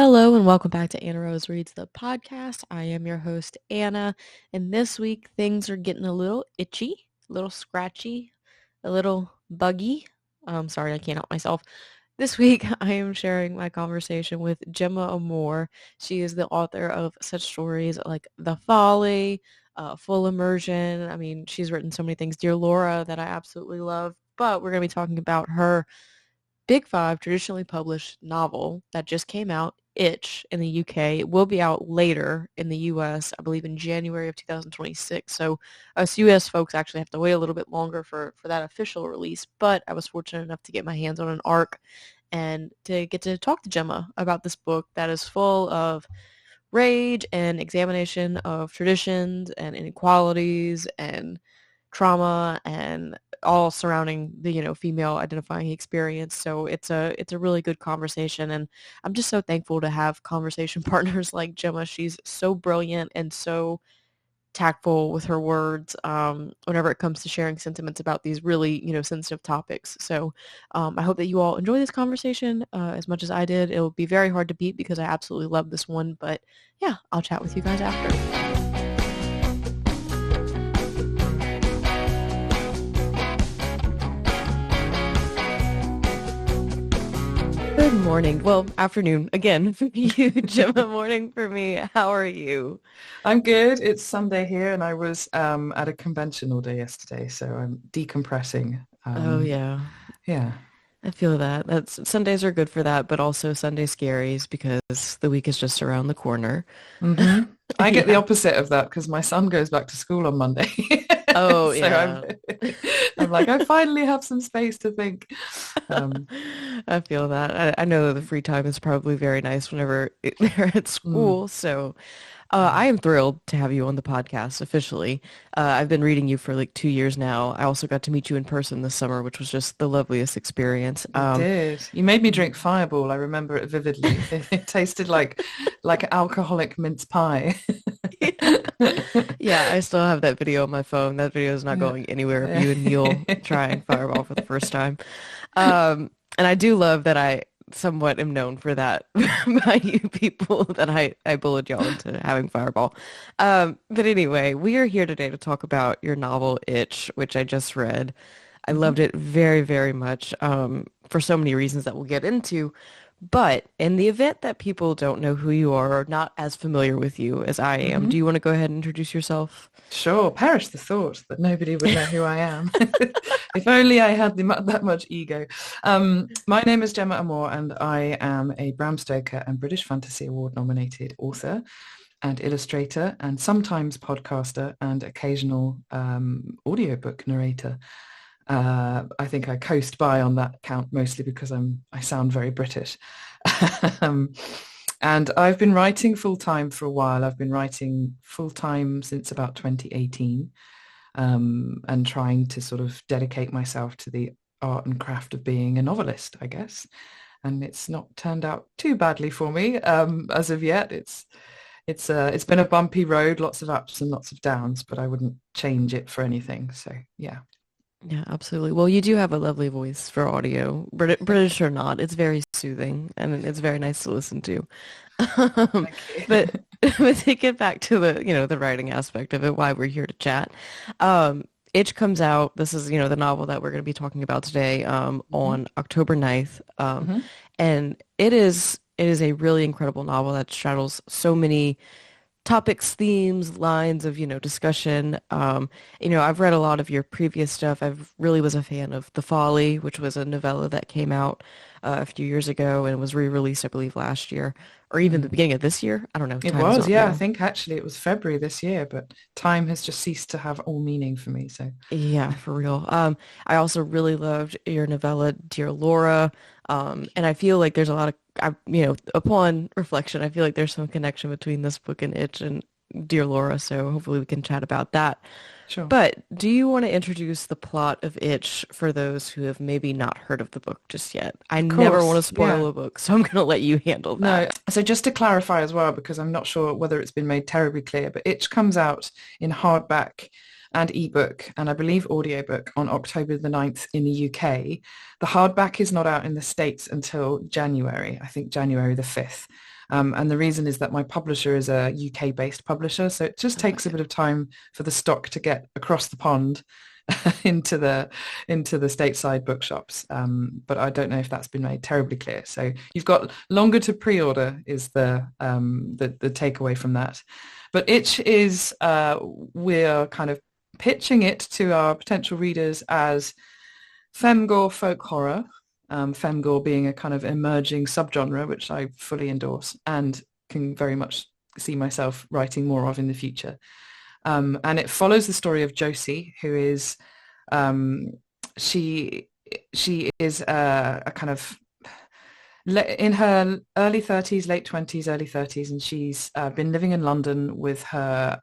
Hello and welcome back to Anna Rose Reads the podcast. I am your host, Anna, and this week things are getting a little itchy, a little scratchy, a little buggy. Sorry, I can't help myself. This week I am sharing my conversation with Gemma Amor. She is the author of such stories like The Folly, Full Immersion. I mean, she's written so many things. Dear Laura that I absolutely love, but we're going to be talking about her Big Five traditionally published novel that just came out, Itch, in the UK. It will be out later in the US, I believe in January of 2026. So us US folks actually have to wait a little bit longer for that official release. But I was fortunate enough to get my hands on an ARC and to get to talk to Gemma about this book that is full of rage and examination of traditions and inequalities and trauma and all surrounding the female identifying experience. So it's a really good conversation, and I'm just so thankful to have conversation partners like Gemma. She's so brilliant and so tactful with her words whenever it comes to sharing sentiments about these really sensitive topics. So I hope that you all enjoy this conversation as much as I did. It'll be very hard to beat because I absolutely love this one, but yeah, I'll chat with you guys after. Good morning. Well, afternoon again for you, Gemma. Morning for me. How are you? I'm good. It's Sunday here, and I was at a convention all day yesterday, so I'm decompressing. Oh yeah, Yeah. I feel that. That's Sundays are good for that, but also Sunday scaries because the week is just around the corner. hmm I get the Yeah. opposite of that because my son goes back to school on Monday. Oh So I'm yeah. I'm like, I finally have some space to think. Um, I feel that. I know that the free time is probably very nice whenever they're at mm, school. So I yeah. am thrilled to have you on the podcast officially. I've been reading you for like 2 years now. I also got to meet you in person this summer, which was just the loveliest experience. You did. You made me drink Fireball. I remember it vividly. It tasted like alcoholic mince pie. Yeah, I still have that video on my phone. That video is not Yeah. going anywhere of you and Neil trying Fireball for the first time. And I do love that I somewhat am known for that by you people that I bullied y'all into having Fireball. But anyway, we are here today to talk about your novel Itch, which I just read. I loved Mhm. it very, very much for so many reasons that we'll get into. But in the event that people don't know who you are or not as familiar with you as I am, do Mhm. you want to go ahead and introduce yourself? Sure, perish the thought that nobody would know who I am. If only I had that much ego. My name is Gemma Amor, and I am a Bram Stoker and British Fantasy Award nominated author and illustrator, and sometimes podcaster and occasional audiobook narrator. I think I coast by on that count mostly because I sound very British. Um, and I've been writing full time for a while. I've been writing full time since about 2018, and trying to sort of dedicate myself to the art and craft of being a novelist, I guess. And it's not turned out too badly for me as of yet. It's been a bumpy road, lots of ups and lots of downs, but I wouldn't change it for anything. So yeah. Yeah, absolutely. Well, you do have a lovely voice for audio, British or not. It's very soothing and it's very nice to listen to. Um, Thank you. but but to get back to the writing aspect of it, why we're here to chat. Um, Itch comes out. This is, the novel that we're going to be talking about today, hmm on October 9th. hmm And it is a really incredible novel that straddles so many topics, themes, lines of, discussion. I've read a lot of your previous stuff. I really was a fan of The Folly, which was a novella that came out a few years ago and was re-released, I believe, last year or even the Mm. beginning of this year. I don't know. It Time is was, not yeah. I real. think actually it was February this year, but time has just ceased to have all meaning for me. So, Yeah, for real. I also really loved your novella, Dear Laura. And I feel like there's a lot of, upon reflection, I feel like there's some connection between this book and Itch and Dear Laura. So hopefully we can chat about that. sure. But do you want to introduce the plot of Itch for those who have maybe not heard of the book just yet? I Of never want to course, spoil yeah. a book, so I'm going to let you handle No, that. so just to clarify as well, because I'm not sure whether it's been made terribly clear, but Itch comes out in hardback and ebook, and I believe audiobook on October the 9th in the UK. The hardback is not out in the States until January, I think January the 5th. And the reason is that my publisher is a UK-based publisher, so it just Oh, takes a okay. bit of time for the stock to get across the pond into the stateside bookshops. But I don't know if that's been made terribly clear. So you've got longer to pre-order is the takeaway from that. But Itch is we're kind of pitching it to our potential readers as femgore folk horror. Femgore being a kind of emerging subgenre, which I fully endorse and can very much see myself writing more of in the future. And it follows the story of Josie, who is um, she she is a kind of in her early 30s, late 20s, early 30s, and she's been living in London with her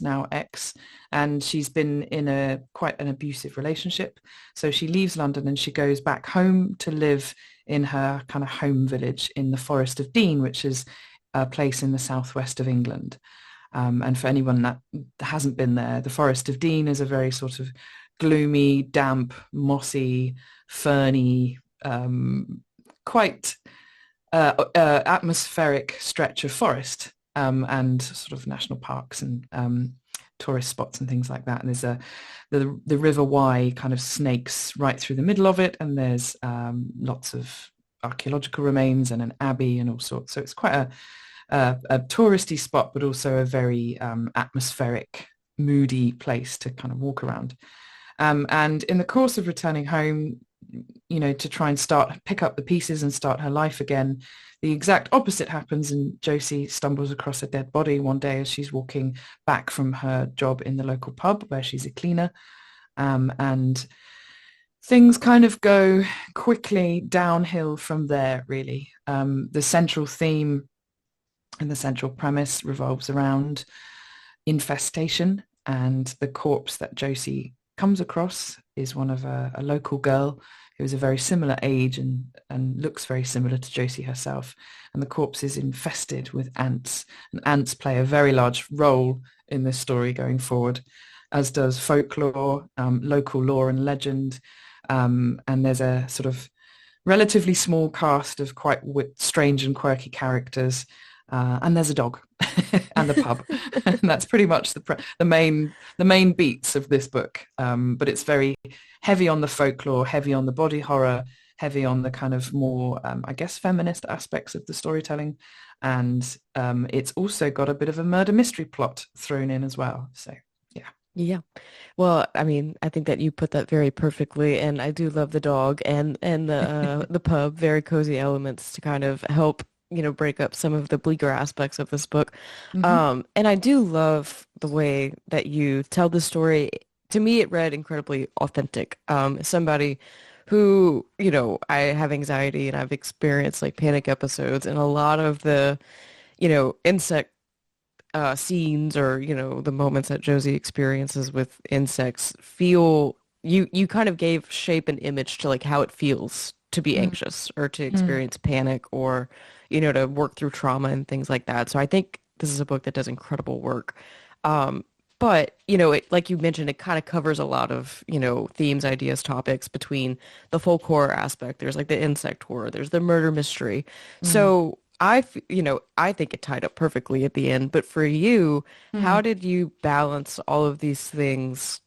now ex, and she's been in a quite an abusive relationship. So she leaves London and she goes back home to live in her kind of home village in the Forest of Dean, which is a place in the southwest of England. And for anyone that hasn't been there, the Forest of Dean is a very sort of gloomy, damp, mossy, ferny, quite atmospheric stretch of forest and sort of national parks and tourist spots and things like that. And there's the River Wye kind of snakes right through the middle of it, and there's lots of archaeological remains and an abbey and all sorts. So it's quite a touristy spot, but also a very atmospheric, moody place to kind of walk around. And in the course of returning home, to try and pick up the pieces and start her life again, the exact opposite happens, and Josie stumbles across a dead body one day as she's walking back from her job in the local pub where she's a cleaner. And things kind of go quickly downhill from there, really. The central theme and the central premise revolves around infestation, and the corpse that Josie comes across is one of a local girl who is a very similar age and looks very similar to Josie herself. And the corpse is infested with ants, and ants play a very large role in this story going forward, as does folklore, local lore and legend. And there's a sort of relatively small cast of quite strange and quirky characters. And there's a dog and the pub. And that's pretty much the main beats of this book. But it's very heavy on the folklore, heavy on the body horror, heavy on the kind of more, I guess, feminist aspects of the storytelling. And it's also got a bit of a murder mystery plot thrown in as well. So, yeah. Yeah. Well, I mean, I think that you put that very perfectly, and I do love the dog and the pub, very cozy elements to kind of help, break up some of the bleaker aspects of this book. Hmm. And I do love the way that you tell the story. To me, it read incredibly authentic. As somebody who, I have anxiety and I've experienced like panic episodes, and a lot of the, insect scenes or the moments that Josie experiences with insects feel you kind of gave shape and image to like how it feels to be Mm, anxious or to mm, experience panic or to work through trauma and things like that. So I think this is a book that does incredible work. Um, but it, like you mentioned, it kind of covers a lot of themes, ideas, topics between the folk horror aspect. There's like the insect horror. There's the murder mystery. mm, So I think it tied up perfectly at the end. But for you, how mm, did you balance all of these things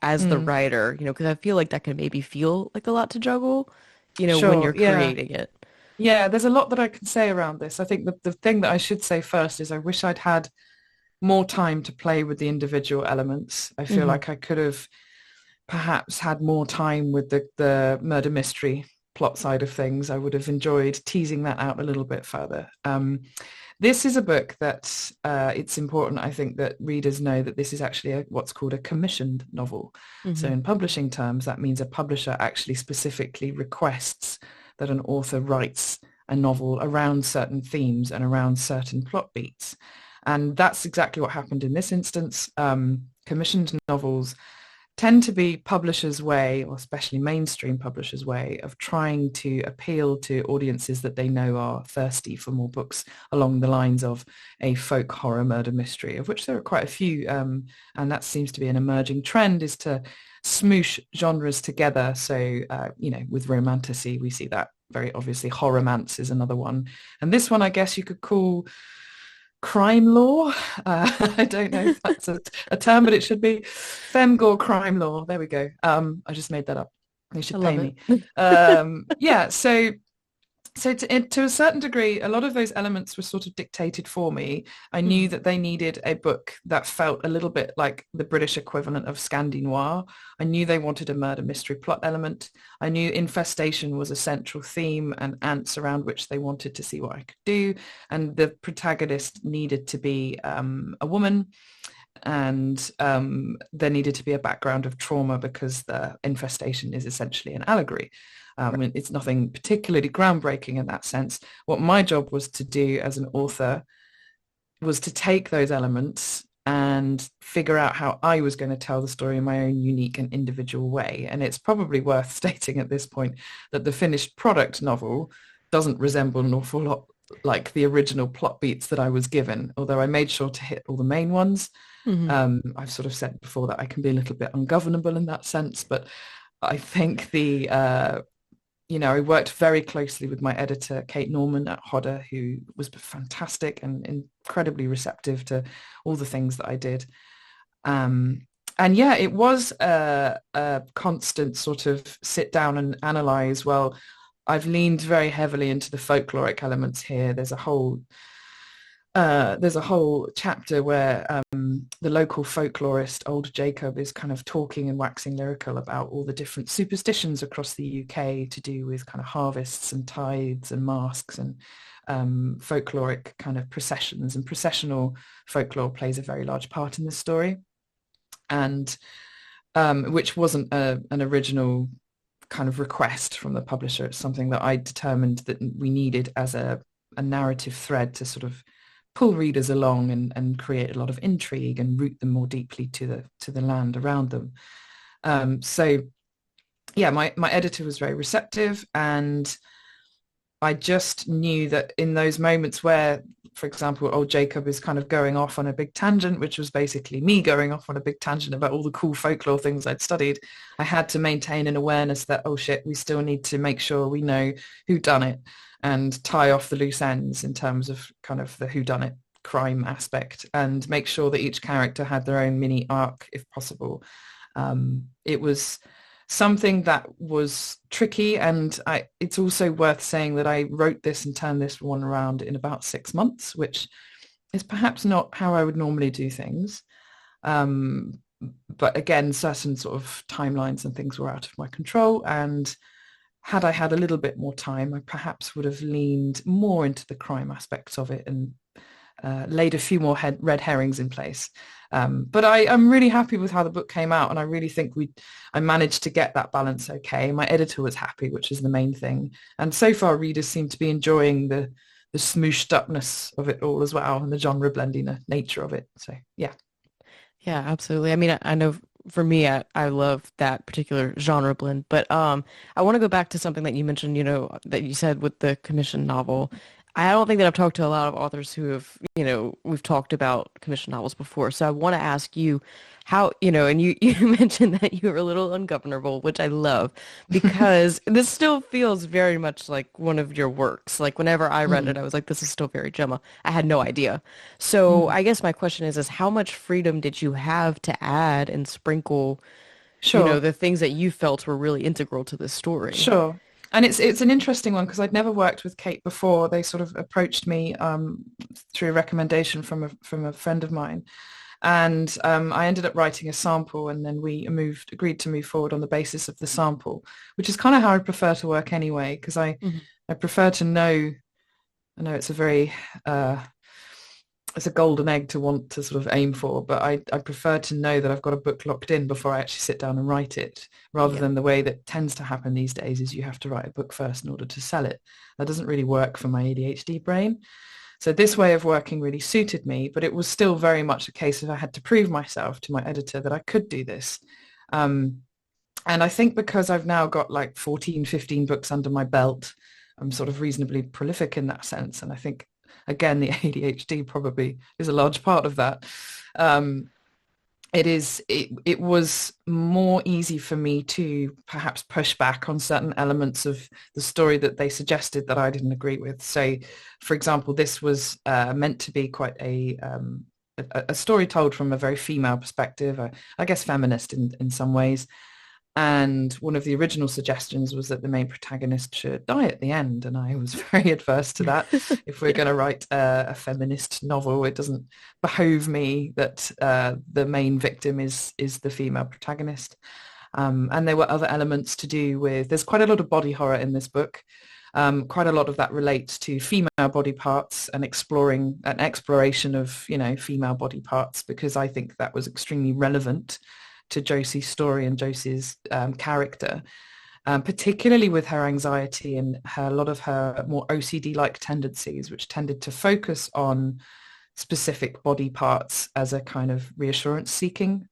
as the mm. writer? Because I feel like that can maybe feel like a lot to juggle, when Sure. you're Yeah. creating it. Yeah, there's a lot that I can say around this. I think the thing that I should say first is I wish I'd had more time to play with the individual elements. I feel Hmm. like I could have perhaps had more time with the murder mystery plot side of things. I would have enjoyed teasing that out a little bit further. This is a book that it's important, I think, that readers know that this is actually what's called a commissioned novel. So Hmm. in publishing terms, that means a publisher actually specifically requests that an author writes a novel around certain themes and around certain plot beats. And that's exactly what happened in this instance. Commissioned novels tend to be publishers' way, or especially mainstream publishers' way, of trying to appeal to audiences that they know are thirsty for more books along the lines of a folk horror murder mystery, of which there are quite a few, and that seems to be an emerging trend, is to smoosh genres together. So, with romantasy, we see that very obviously horrormance is another one. And this one, I guess you could call crime law. I don't know if that's a term, but it should be femgore crime law. There we go. I just made that up. They I should pay love it. me. Yeah, so to a certain degree, a lot of those elements were sort of dictated for me. I knew Mhm. that they needed a book that felt a little bit like the British equivalent of Scandi Noir. I knew they wanted a murder mystery plot element. I knew infestation was a central theme and ants around which they wanted to see what I could do. And the protagonist needed to be a woman, and there needed to be a background of trauma because the infestation is essentially an allegory. It's nothing particularly groundbreaking in that sense. What my job was to do as an author was to take those elements and figure out how I was going to tell the story in my own unique and individual way. And it's probably worth stating at this point that the finished product novel doesn't resemble an awful lot like the original plot beats that I was given, although I made sure to hit all the main ones. Mhm. I've sort of said before that I can be a little bit ungovernable in that sense, but I think I worked very closely with my editor, Kate Norman at Hodder, who was fantastic and incredibly receptive to all the things that I did. Um, and yeah, it was a constant sort of sit down and analyze. Well, I've leaned very heavily into the folkloric elements here. There's a whole chapter where the local folklorist, old Jacob, is kind of talking and waxing lyrical about all the different superstitions across the UK to do with kind of harvests and tides and masks and folkloric kind of processions. And processional folklore plays a very large part in this story, and which wasn't an original kind of request from the publisher. It's something that I determined that we needed as a narrative thread to sort of pull readers along and create a lot of intrigue and root them more deeply to the land around them. So yeah, my editor was very receptive, and I just knew that in those moments where, for example, old Jacob is kind of going off on a big tangent, which was basically me going off on a big tangent about all the cool folklore things I'd studied, I had to maintain an awareness that, oh shit, we still need to make sure we know who done it and tie off the loose ends in terms of kind of the who done it crime aspect, and make sure that each character had their own mini arc if possible. It was something that was tricky, and it's also worth saying that I wrote this and turned this one around in about 6 months, which is perhaps not how I would normally do things. Um, but again, certain sort of timelines and things were out of my control, and had I had a little bit more time, I perhaps would have leaned more into the crime aspects of it and laid a few more red herrings in place. But I'm really happy with how the book came out, and I really think I managed to get that balance okay. My editor was happy, which is the main thing. And so far, readers seem to be enjoying the smooshed upness of it all as well, and the genre blending nature of it. So yeah. Yeah, absolutely. I mean, I know for me, I love that particular genre blend, but I want to go back to something that you mentioned, that you said with the commission novel. I don't think that I've talked to a lot of authors who have, we've talked about commission novels before. So I want to ask you how, and you mentioned that you were a little ungovernable, which I love because this still feels very much like one of your works. Like whenever I read it, Mm, I was like, this is still very Gemma. I had no idea. So mm. I guess my question is how much freedom did you have to add and sprinkle, Sure. the things that you felt were really integral to this story? Sure. And it's an interesting one because I'd never worked with Kate before. They sort of approached me through a recommendation from a friend of mine. And I ended up writing a sample, and then we agreed to move forward on the basis of the sample, which is kind of how I prefer to work anyway, because Mhm. I prefer to know. I know it's a golden egg to want to sort of aim for, but I prefer to know that I've got a book locked in before I actually sit down and write it, rather Yeah. than the way that tends to happen these days is you have to write a book first in order to sell it. That doesn't really work for my ADHD brain. So this way of working really suited me, but it was still very much a case of I had to prove myself to my editor that I could do this. Um, and I think because I've now got like 14, 15 books under my belt, I'm sort of reasonably prolific in that sense. And I think, again, the ADHD probably is a large part of that. Um, it was more easy for me to perhaps push back on certain elements of the story that they suggested that I didn't agree with. So, for example, this was meant to be quite a story told from a very female perspective, I guess feminist in some ways. And one of the original suggestions was that the main protagonist should die at the end. And I was very adverse to that. If we're Yeah. going to write a feminist novel, it doesn't behove me that the main victim is the female protagonist. And there were other elements to do with, there's quite a lot of body horror in this book. Quite a lot of that relates to female body parts and exploring an exploration of, female body parts, because I think that was extremely relevant to Josie's story and Josie's character, particularly with her anxiety and a lot of her more OCD-like tendencies, which tended to focus on specific body parts as a kind of reassurance-seeking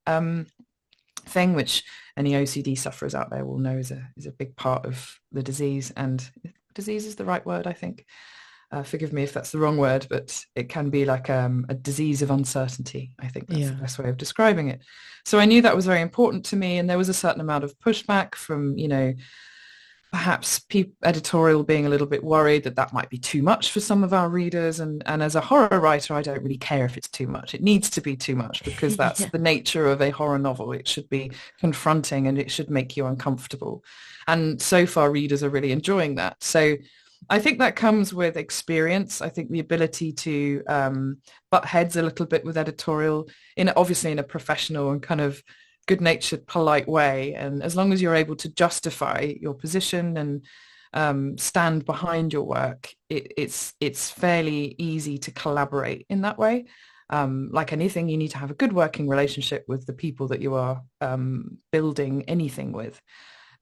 thing, which any OCD sufferers out there will know is a big part of the disease. And disease is the right word, I think. Forgive me if that's the wrong word, but it can be like a disease of uncertainty. I think that's the Yeah. best way of describing it. So I knew that was very important to me. And there was a certain amount of pushback from, perhaps editorial being a little bit worried that that might be too much for some of our readers. And as a horror writer, I don't really care if it's too much. It needs to be too much because that's Yeah. the nature of a horror novel. It should be confronting and it should make you uncomfortable. And so far, readers are really enjoying that. So I think that comes with experience. I think the ability to butt heads a little bit with editorial, obviously in a professional and kind of good-natured, polite way. And as long as you're able to justify your position and stand behind your work, it's fairly easy to collaborate in that way. Like anything, you need to have a good working relationship with the people that you are building anything with.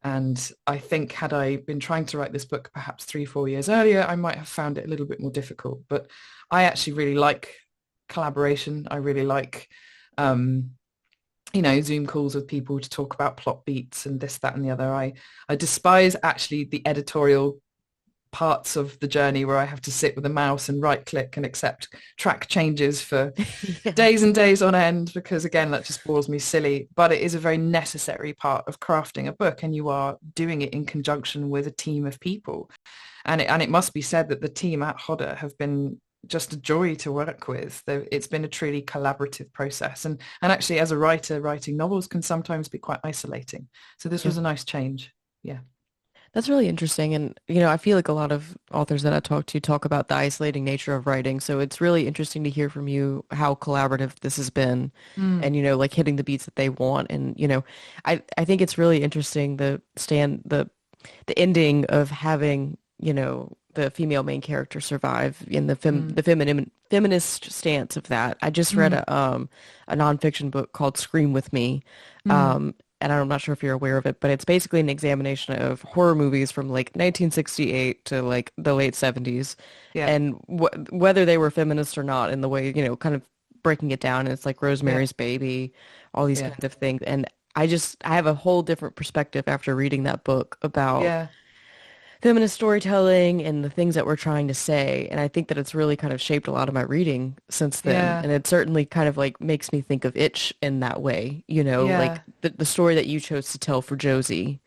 And I think had I been trying to write this book perhaps 3, 4 years earlier, I might have found it a little bit more difficult. But I actually really like collaboration. I really like, Zoom calls with people to talk about plot beats and this, that, and the other. I despise actually the editorial parts of the journey where I have to sit with a mouse and right click and accept track changes for Yeah. days and days on end, because again, that just bores me silly. But it is a very necessary part of crafting a book, and you are doing it in conjunction with a team of people. And it must be said that the team at Hodder have been just a joy to work with. It's been a truly collaborative process. And actually, as a writer, writing novels can sometimes be quite isolating. So this Yeah. was a nice change. Yeah. That's really interesting. And, I feel like a lot of authors that I talk to talk about the isolating nature of writing. So it's really interesting to hear from you how collaborative this has been Mm, and, like hitting the beats that they want. And, I think it's really interesting the ending of having, the female main character survive in mm, the feminist stance of that. I just read mm, a nonfiction book called Scream with Me. mm. Um, and I'm not sure if you're aware of it, but it's basically an examination of horror movies from like 1968 to like the late 70s Yeah. and whether they were feminist or not in the way, kind of breaking it down. And it's like Yeah. Rosemary's Baby, all these Yeah. kinds of things. And I have a whole different perspective after reading that book about Yeah. feminist storytelling and the things that we're trying to say. And I think that it's really kind of shaped a lot of my reading since then. Yeah. And it certainly kind of like makes me think of Itch in that way, like Yeah. the story that you chose to tell for Josie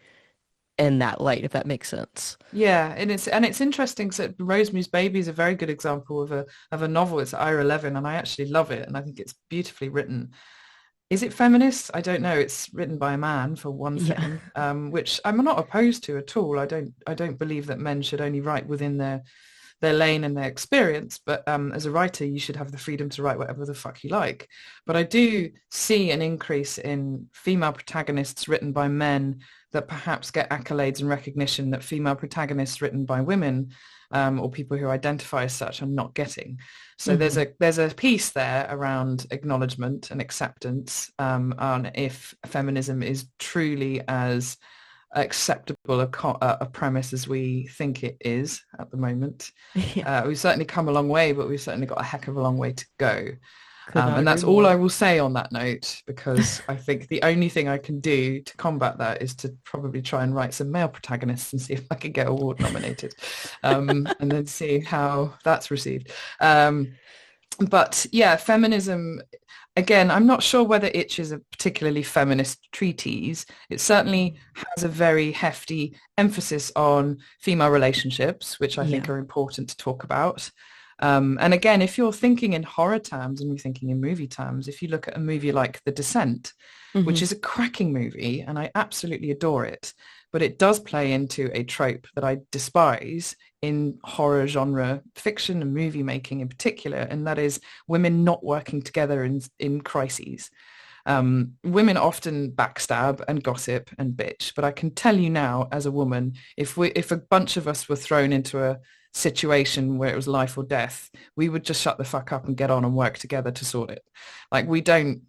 in that light, if that makes sense. Yeah, and it's interesting. So Rosemary's Baby is a very good example of a novel. It's Ira Levin, and I actually love it, and I think it's beautifully written. Is it feminist? I don't know. It's written by a man for one Yeah. thing, which I'm not opposed to at all. I don't believe that men should only write within their lane and their experience. But as a writer, you should have the freedom to write whatever the fuck you like. But I do see an increase in female protagonists written by men that perhaps get accolades and recognition that female protagonists written by women or people who identify as such are not getting. So there's Hmm. a piece there around acknowledgement and acceptance on if feminism is truly as acceptable a premise as we think it is at the moment. Yeah. We've certainly come a long way, but we've certainly got a heck of a long way to go. Could not And agree that's all more. I will say on that note, because I think the only thing I can do to combat that is to probably try and write some male protagonists and see if I can get award nominated, and then see how that's received. But yeah, feminism. again, I'm not sure whether Itch is a particularly feminist treatise. It certainly Mhm. has a very hefty emphasis on female relationships, which I think Yeah. are important to talk about. And again, if you're thinking in horror terms and you're thinking in movie terms, if you look at a movie like The Descent, which Hmm. is a cracking movie and I absolutely adore it, but it does play into a trope that I despise in horror genre fiction and movie making in particular, and that is women not working together in crises. Women often backstab and gossip and bitch, but I can tell you now, as a woman, if a bunch of us were thrown into a situation where it was life or death, we would just shut the fuck up and get on and work together to sort it. Like we don't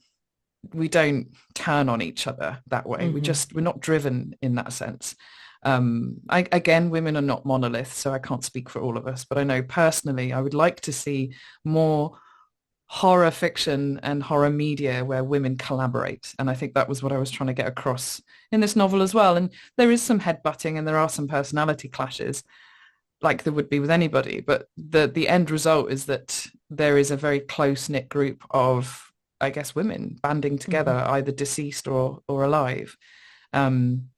turn on each other that way. Hmm. We're not driven in that sense. Again, women are not monoliths, so I can't speak for all of us, but I know personally I would like to see more horror fiction and horror media where women collaborate. And I think that was what I was trying to get across in this novel as well. And there is some headbutting and there are some personality clashes like there would be with anybody. But the end result is that there is a very close-knit group of, I guess, women banding together, Hmm. either deceased or alive. Um,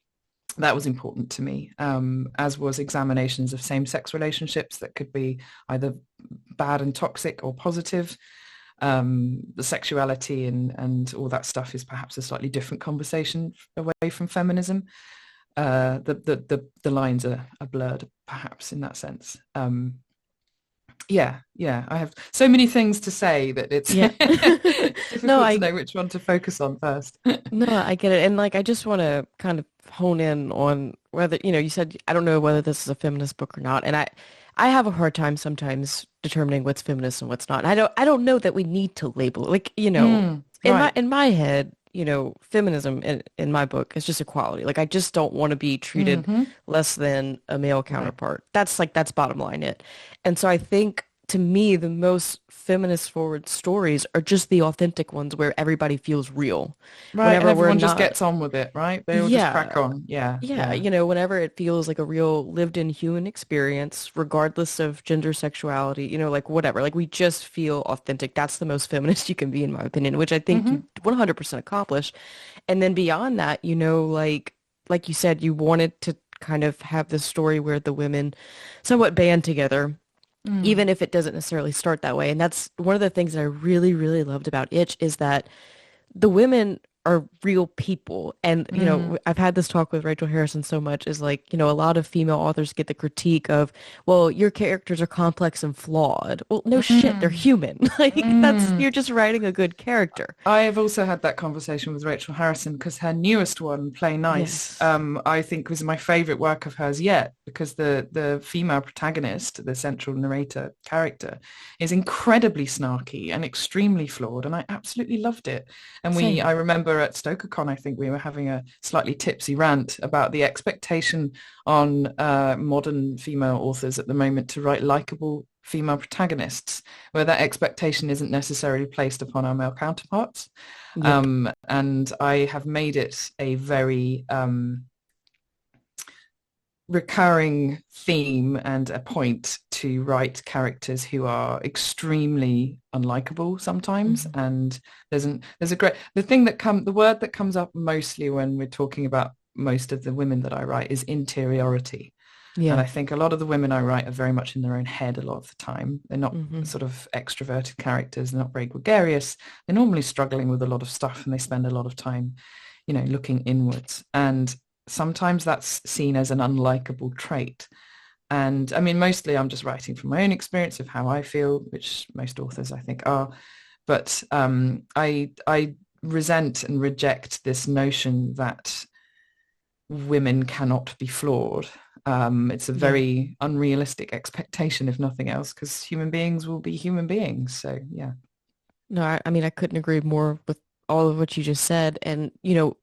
that was important to me, as was examinations of same-sex relationships that could be either bad and toxic or positive. The sexuality and all that stuff is perhaps a slightly different conversation away from feminism. The lines are blurred perhaps in that sense. Yeah, I have so many things to say that it's Yeah. No, difficult to know which one to focus on first. no, I get it. And like, I just want to kind of hone in on whether, you said, I don't know whether this is a feminist book or not. And I have a hard time sometimes determining what's feminist and what's not. And I don't know that we need to label it. Like, in my, Right. in my head, feminism in my book is just equality. Like, I just don't want to be treated Hmm. less than a male Right. counterpart. That's bottom line it. And so I think to me, the most feminist forward stories are just the authentic ones where everybody feels real Right. And whenever we're everyone just not. gets on with it, right? They all just Yeah, crack on. Yeah. yeah, Yeah. whenever it feels like a real lived-in human experience, regardless of gender, sexuality, like whatever, like we just feel authentic. That's the most feminist you can be, in my opinion, which I think you Hmm. 100% accomplish. And then beyond that, like you said, you wanted to kind of have this story where the women somewhat band together, Mm. even if it doesn't necessarily start that way. And that's one of the things that I really, really loved about Itch is that the women are real people. And, Mm. I've had this talk with Rachel Harrison so much is like, a lot of female authors get the critique of, well, your characters are complex and flawed. Well, no shit, they're Mm. human. Like Mm. you're just writing a good character. I have also had that conversation with Rachel Harrison because her newest one, Play Nice, Yes. I think was my favorite work of hers yet because the female protagonist, the central narrator character, is incredibly snarky and extremely flawed, and I absolutely loved it. And I Same. remember at StokerCon, I think we were having a slightly tipsy rant about the expectation on modern female authors at the moment to write likable female protagonists where that expectation isn't necessarily placed upon our male counterparts. Yep. And I have made it a very recurring theme and a point to write characters who are extremely unlikable sometimes. Hmm. And there's a great the word that comes up mostly when we're talking about most of the women that I write is interiority. And Yeah. I think a lot of the women I write are very much in their own head a lot of the time. They're not Hmm. sort of extroverted characters. They're not very gregarious. They're normally struggling with a lot of stuff and they spend a lot of time, looking inwards. And sometimes that's seen as an unlikable trait. And I mean, mostly I'm just writing from my own experience of how I feel, which most authors I think are. But I resent and reject this notion that women cannot be flawed. It's a Yeah. very unrealistic expectation, if nothing else, because human beings will be human beings. So yeah. No, I mean, I couldn't agree more with all of what you just said. And,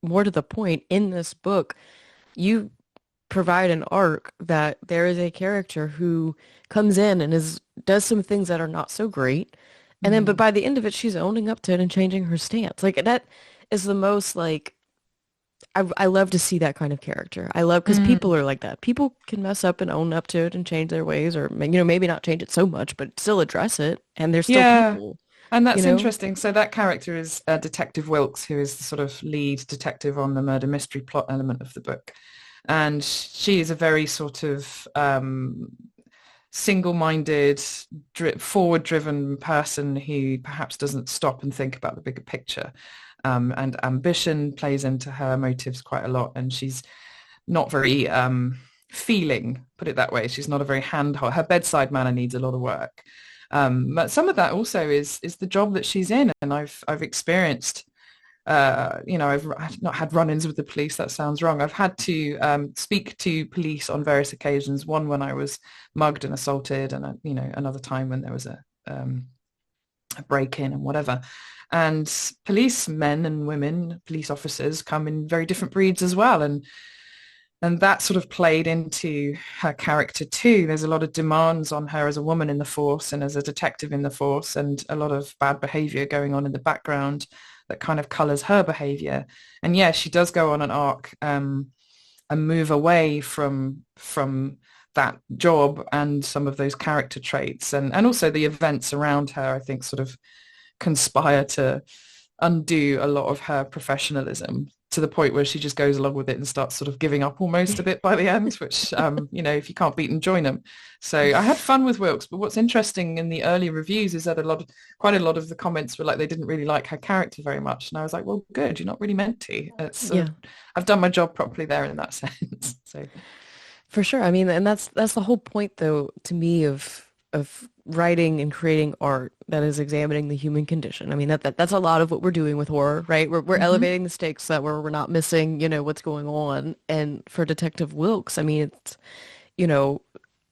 more to the point, in this book, you provide an arc that there is a character who comes in and does some things that are not so great. And then, but Mm. by the end of it, she's owning up to it and changing her stance. Like that is the most like I love to see that kind of character. I love because Mm. people are like that. People can mess up and own up to it and change their ways, or maybe not change it so much, but still address it. And they're still Yeah. people. And you that's know? interesting. So that character is Detective Wilkes, who is the sort of lead detective on the murder mystery plot element of the book. And she is a very sort of single-minded, forward-driven person who perhaps doesn't stop and think about the bigger picture. And ambition plays into her motives quite a lot. And she's not very feeling, put it that way. She's not a very hand-hold. Her bedside manner needs a lot of work. But some of that also is the job that she's in, and I've experienced. I've not had run-ins with the police. That sounds wrong. I've had to speak to police on various occasions. One when I was mugged and assaulted, and another time when there was a break-in and whatever. And policemen and women, police officers, come in very different breeds as well, and that sort of played into her character too. There's a lot of demands on her as a woman in the force and as a detective in the force, and a lot of bad behavior going on in the background that kind of colors her behavior. And yeah, she does go on an arc and move away from that job and some of those character traits, and also the events around her, I think, sort of conspire to undo a lot of her professionalism to the point where she just goes along with it and starts sort of giving up almost a bit by the end, which, if you can't beat them, join them. So I had fun with Wilkes, but what's interesting in the early reviews is that quite a lot of the comments were like, they didn't really like her character very much. And I was like, well, good. You're not really meant to. Yeah. I've done my job properly there in that sense. So, For sure. I mean, and that's the whole point though to me of writing and creating art that is examining the human condition. I mean, that's a lot of what we're doing with horror, right? We're mhm. elevating the stakes that we're not missing, what's going on. And for Detective Wilkes, I mean, it's, you know,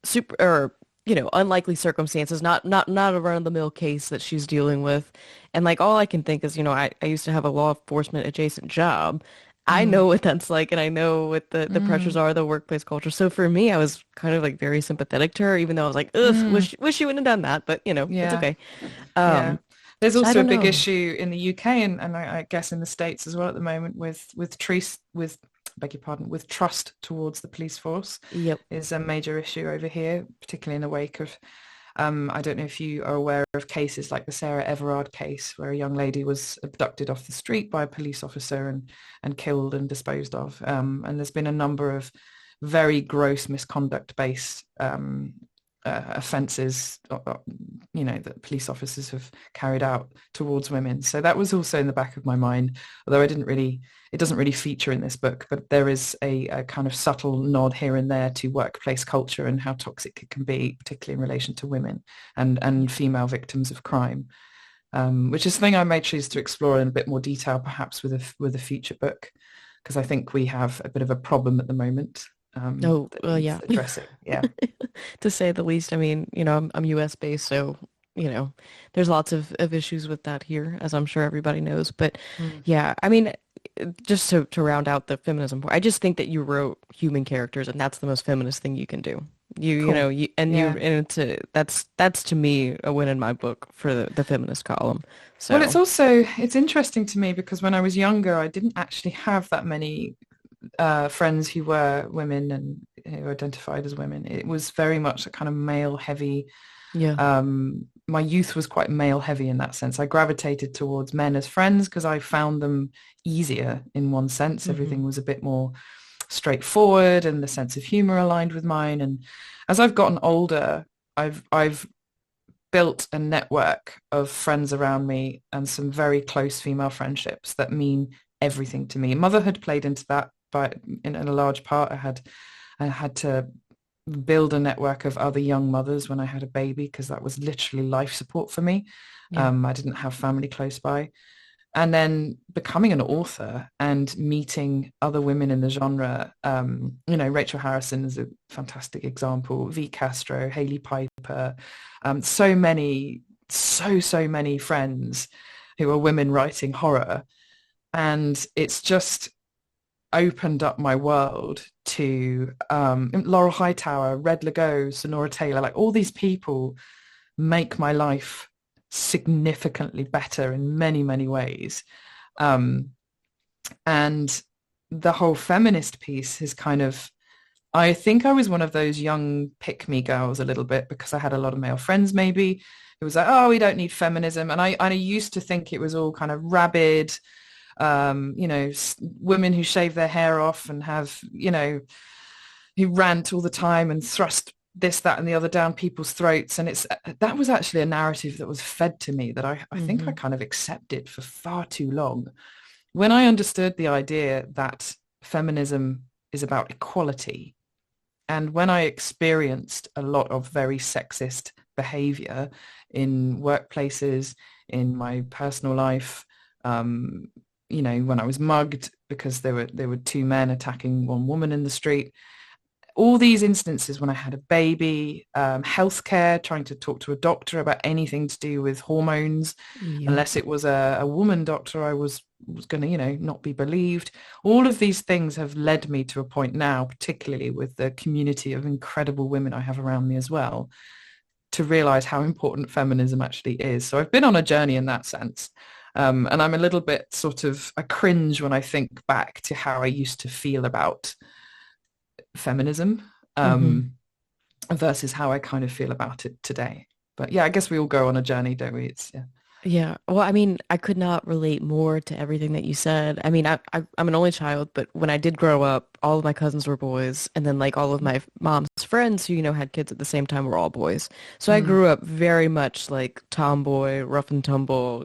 super or unlikely circumstances, not a run-of-the-mill case that she's dealing with. And like all I can think is, I used to have a law enforcement adjacent job. I Mm, know what that's like, and I know what the pressures mm, are, the workplace culture. So for me, I was kind of like very sympathetic to her, even though I was like, ugh, mm. wish you wouldn't have done that, but it's Yeah. okay. Yeah. Um, There's so I also a don't big know. issue in the UK and I guess in the States as well at the moment with beg your pardon, with trust towards the police force Yep. is a major issue over here, particularly in the wake of I don't know if you are aware of cases like the Sarah Everard case where a young lady was abducted off the street by a police officer and killed and disposed of. And there's been a number of very gross misconduct based offences, that police officers have carried out towards women. So that was also in the back of my mind, although it doesn't really feature in this book, but there is a kind of subtle nod here and there to workplace culture and how toxic it can be, particularly in relation to women and female victims of crime, which is something I may choose to explore in a bit more detail, perhaps with a future book, because I think we have a bit of a problem at the moment Oh, that well, needs yeah. addressing. Yeah. To say the least. I mean, I'm US based, so there's lots of issues with that here, as I'm sure everybody knows. But Mm. yeah, I mean, just to round out the feminism part, I just think that you wrote human characters, and that's the most feminist thing you can do. You know, Cool. you and you Yeah. and that's to me a win in my book for the feminist column. Well, So it's interesting to me because when I was younger, I didn't actually have that many friends who were women and who identified as women. It was very much a kind of male heavy. yeah, My youth was quite male heavy in that sense. I gravitated towards men as friends because I found them easier in one sense. hmm Everything was a bit more straightforward and the sense of humor aligned with mine. And as I've gotten older, I've built a network of friends around me and some very close female friendships that mean everything to me. Motherhood played into that, but in a large part, I had to build a network of other young mothers when I had a baby because that was literally life support for me. yeah, I didn't have family close by. And then becoming an author and meeting other women in the genre, Rachel Harrison is a fantastic example, V. Castro, Hayley Piper, so many, so many friends who are women writing horror. And it's just opened up my world to Laurel Hightower, Red Legault, Sonora Taylor, like all these people make my life significantly better in many, many ways. Um, and the whole feminist piece has kind of I think I was one of those young pick-me girls a little bit because I had a lot of male friends maybe. It was like, oh, we don't need feminism. And I used to think it was all kind of rabid, women who shave their hair off and have, who rant all the time and thrust this, that, and the other down people's throats. And that was actually a narrative that was fed to me that I think I Hmm. kind of accepted for far too long. When I understood the idea that feminism is about equality, and when I experienced a lot of very sexist behavior in workplaces, in my personal life, um, when I was mugged because there were two men attacking one woman in the street, all these instances when I had a baby, healthcare, trying to talk to a doctor about anything to do with hormones, Yep. unless it was a woman doctor, I was going to, not be believed. All of these things have led me to a point now, particularly with the community of incredible women I have around me as well, to realize how important feminism actually is. So I've been on a journey in that sense. And I'm a little bit I cringe when I think back to how I used to feel about feminism Hmm. um, versus how I kind of feel about it today. But yeah, I guess we all go on a journey, don't we? It's yeah. Yeah. Well, I mean, I could not relate more to everything that you said. I mean, I'm an only child, but when I did grow up, all of my cousins were boys, and then like all of my mom's friends who, had kids at the same time were all boys. So I Mm, grew up very much like tomboy, rough and tumble,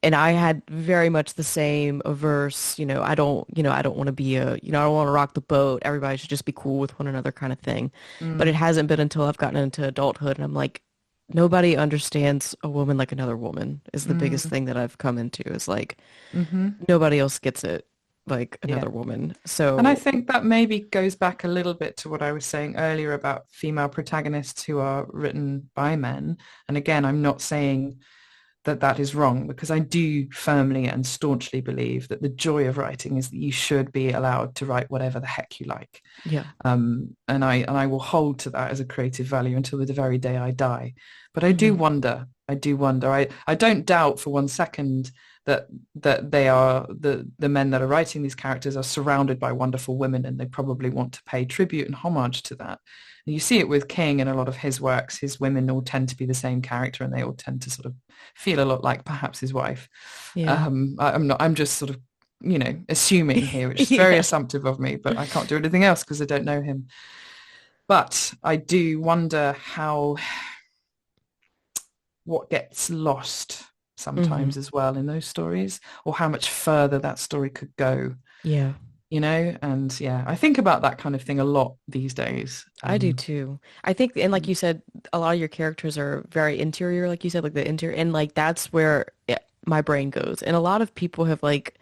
and I had very much the same averse, I don't want to be I don't want to rock the boat. Everybody should just be cool with one another kind of thing. But it mm, hasn't been until I've gotten into adulthood and I'm like, nobody understands a woman like another woman is the biggest mm, thing that I've come into is like, mm-hmm. nobody else gets it like Yeah. another woman. And I So, think that maybe goes back a little bit to what I was saying earlier about female protagonists who are written by men. And again, I'm not saying that that is wrong because I do firmly and staunchly believe that the joy of writing is that you should be allowed to write whatever the heck you like. yeah. And I will hold to that as a creative value until the very day I die. But I do Hmm. wonder, I do wonder. I don't doubt for one second that they are the men that are writing these characters are surrounded by wonderful women and they probably want to pay tribute and homage to that. And you see it with King and a lot of his works. His women all tend to be the same character and they all tend to sort of feel a lot like perhaps his wife. Yeah. I'm just sort of assuming here, which is very Yeah. assumptive of me, but I can't do anything else because I don't know him. But I do wonder what gets lost Hmm. sometimes as well in those stories, or how much further that story could go, Yeah. and yeah, I think about that kind of thing a lot these days. I do too. I think, and like you said, a lot of your characters are very interior, like you said, like the interior, and like that's where my brain goes. And a lot of people have like,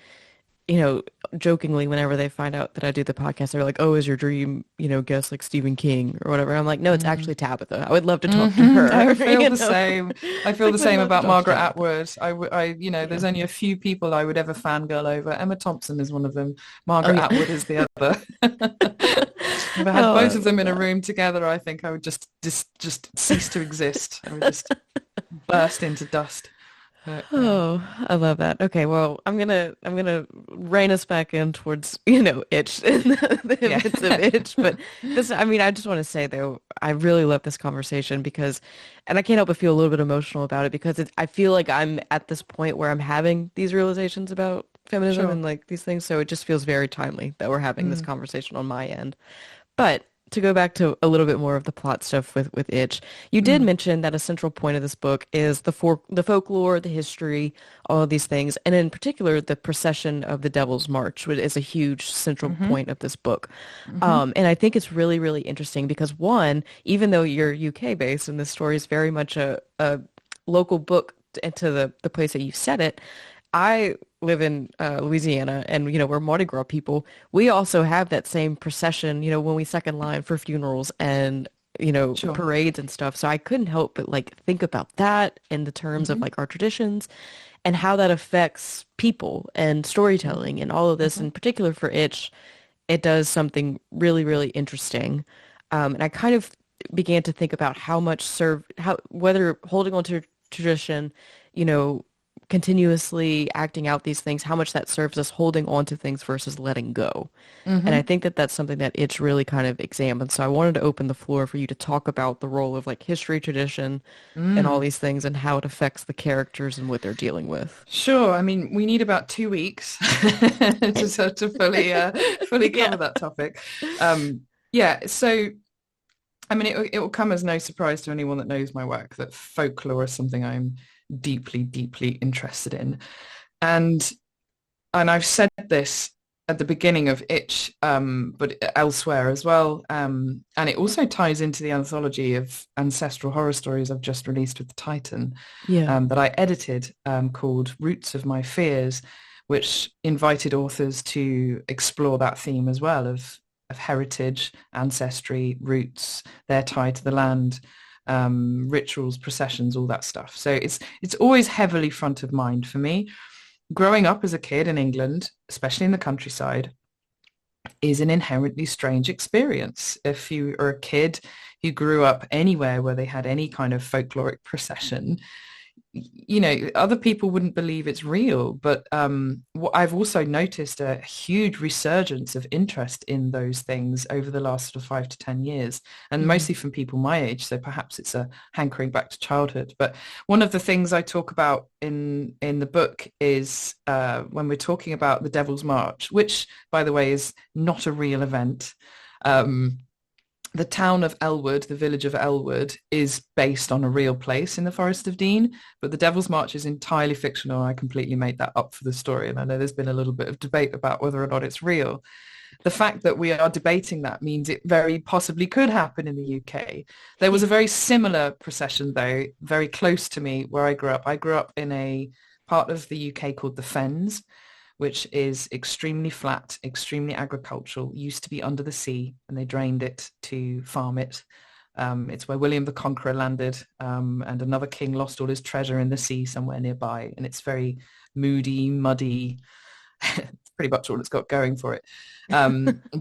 you know, jokingly, whenever they find out that I do the podcast, they're like, "Oh, is your dream, guest like Stephen King or whatever?" I'm like, "No, it's Mm. actually Tabitha. I would love to talk to I her, feel the same. I feel like the would same love to about talk to Margaret Tabitha." Atwood. Yeah. There's only a few people I would ever fangirl over. Emma Thompson is one of them. Oh Margaret yeah. Atwood is the other. If I had Oh, I both of them love in a that. room together, I think I would just cease to exist. I would just burst into dust. But yeah. Oh, I love that. Okay, well, I'm gonna rein us back in towards, itch and the Yeah. image of itch. But this, I mean, I just want to say though, I really love this conversation because, and I can't help but feel a little bit emotional about it because I feel like I'm at this point where I'm having these realizations about feminism Sure. and like these things. So it just feels very timely that we're having this Mm, conversation on my end. But to go back to a little bit more of the plot stuff with Itch, you did mm, mention that a central point of this book is the folklore, the history, all of these things, and in particular the procession of the Devil's March, which is a huge central mm-hmm, point of this book. mm-hmm. And I think it's really, really interesting because one, even though you're UK based and this story is very much a local book to the place that you set it, I live in Louisiana and, we're Mardi Gras people. We also have that same procession, when we second line for funerals and, Sure. parades and stuff. So I couldn't help but like think about that in the terms of Mm-hmm, like our traditions and how that affects people and storytelling and all of this. mm-hmm, In particular for Itch, it does something really, really interesting. And I kind of began to think about how much serve, how, whether holding on to tradition, you know, continuously acting out these things, how much that serves us holding on to things versus letting go. And I Hmm. think that that's something that Itch really kind of examines. So I wanted to open the floor for you to talk about the role of like history, tradition, and all Mm. these things and how it affects the characters and what they're dealing with. Sure. I mean, we need about 2 weeks to fully Yeah. cover that topic. Um, yeah. So, I mean, it will come as no surprise to anyone that knows my work that folklore is something I'm deeply, deeply interested in. And I've said this at the beginning of Itch, but elsewhere as well. And it also ties into the anthology of ancestral horror stories I've just released with the Titan, Yeah. that I edited, called Roots of My Fears, which invited authors to explore that theme as well of heritage, ancestry, roots, their tie to the land, rituals, processions, all that stuff. So it's always heavily front of mind for me. Growing up as a kid in England, especially in the countryside, is an inherently strange experience. If you are a kid who grew up anywhere where they had any kind of folkloric procession, other people wouldn't believe it's real. But what I've also noticed a huge resurgence of interest in those things over the last sort of 5 to 10 years, and Hmm. mostly from people my age. So perhaps it's a hankering back to childhood. But one of the things I talk about in the book is when we're talking about the Devil's March, which, by the way, is not a real event. Um, the town of Elwood, the village of Elwood, is based on a real place in the Forest of Dean, but the Devil's March is entirely fictional. I completely made that up for the story, and I know there's been a little bit of debate about whether or not it's real. The fact that we are debating that means it very possibly could happen in the UK. There was a Yeah. very similar procession, though, very close to me where I grew up. I grew up in a part of the UK called the Fens, which is extremely flat, extremely agricultural, used to be under the sea, and they drained it to farm it. It's where William the Conqueror landed, and another king lost all his treasure in the sea somewhere nearby. And it's very moody, muddy. It's pretty much all it's got going for it.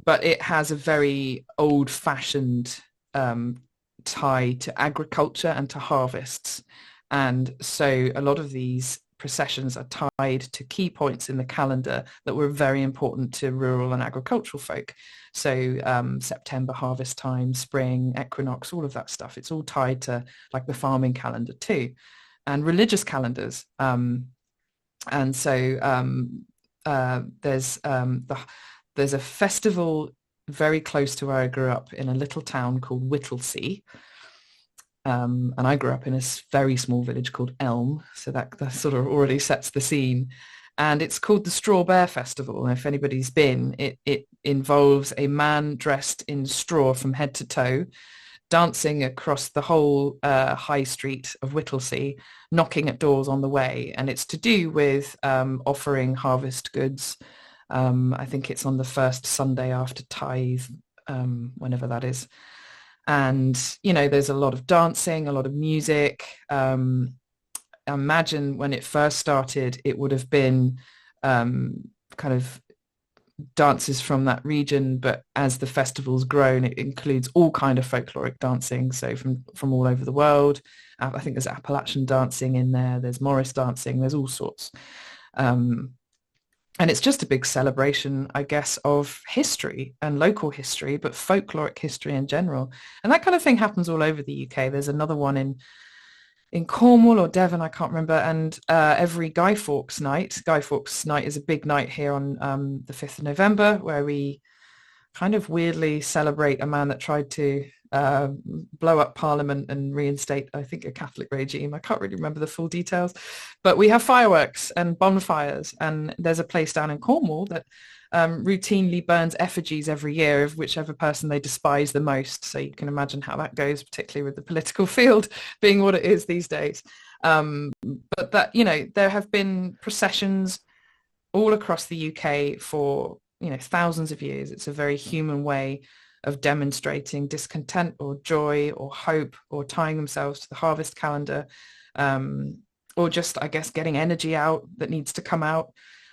But it has a very old-fashioned um, tie to agriculture and to harvests. And so a lot of these processions are tied to key points in the calendar that were very important to rural and agricultural folk. So September harvest time, spring, equinox, all of that stuff. It's all tied to like the farming calendar too, and religious calendars. And so there's a festival very close to where I grew up in a little town called Whittlesea. And I grew up in a very small village called Elm, so that sort of already sets the scene. And it's called the Straw Bear Festival. And if anybody's been, it involves a man dressed in straw from head to toe, dancing across the whole high street of Whittlesea, knocking at doors on the way. And it's to do with offering harvest goods. I think it's on the first Sunday after tithe, whenever that is. And, there's a lot of dancing, a lot of music. I imagine when it first started, it would have been kind of dances from that region, but as the festival's grown, it includes all kind of folkloric dancing, so from all over the world. I think there's Appalachian dancing in there, there's Morris dancing, there's all sorts. Um, and it's just a big celebration, I guess, of history and local history, but folkloric history in general. And that kind of thing happens all over the UK. There's another one in Cornwall or Devon, I can't remember. And every Guy Fawkes night is a big night here on the 5th of November, where we kind of weirdly celebrate a man that tried to blow up Parliament and reinstate, I think, a Catholic regime. I can't really remember the full details, but we have fireworks and bonfires, and there's a place down in Cornwall that routinely burns effigies every year of whichever person they despise the most. So you can imagine how that goes, particularly with the political field being what it is these days. But that, there have been processions all across the UK for, thousands of years. It's a very human way of demonstrating discontent or joy or hope or tying themselves to the harvest calendar, or just, I guess, getting energy out that needs to come out.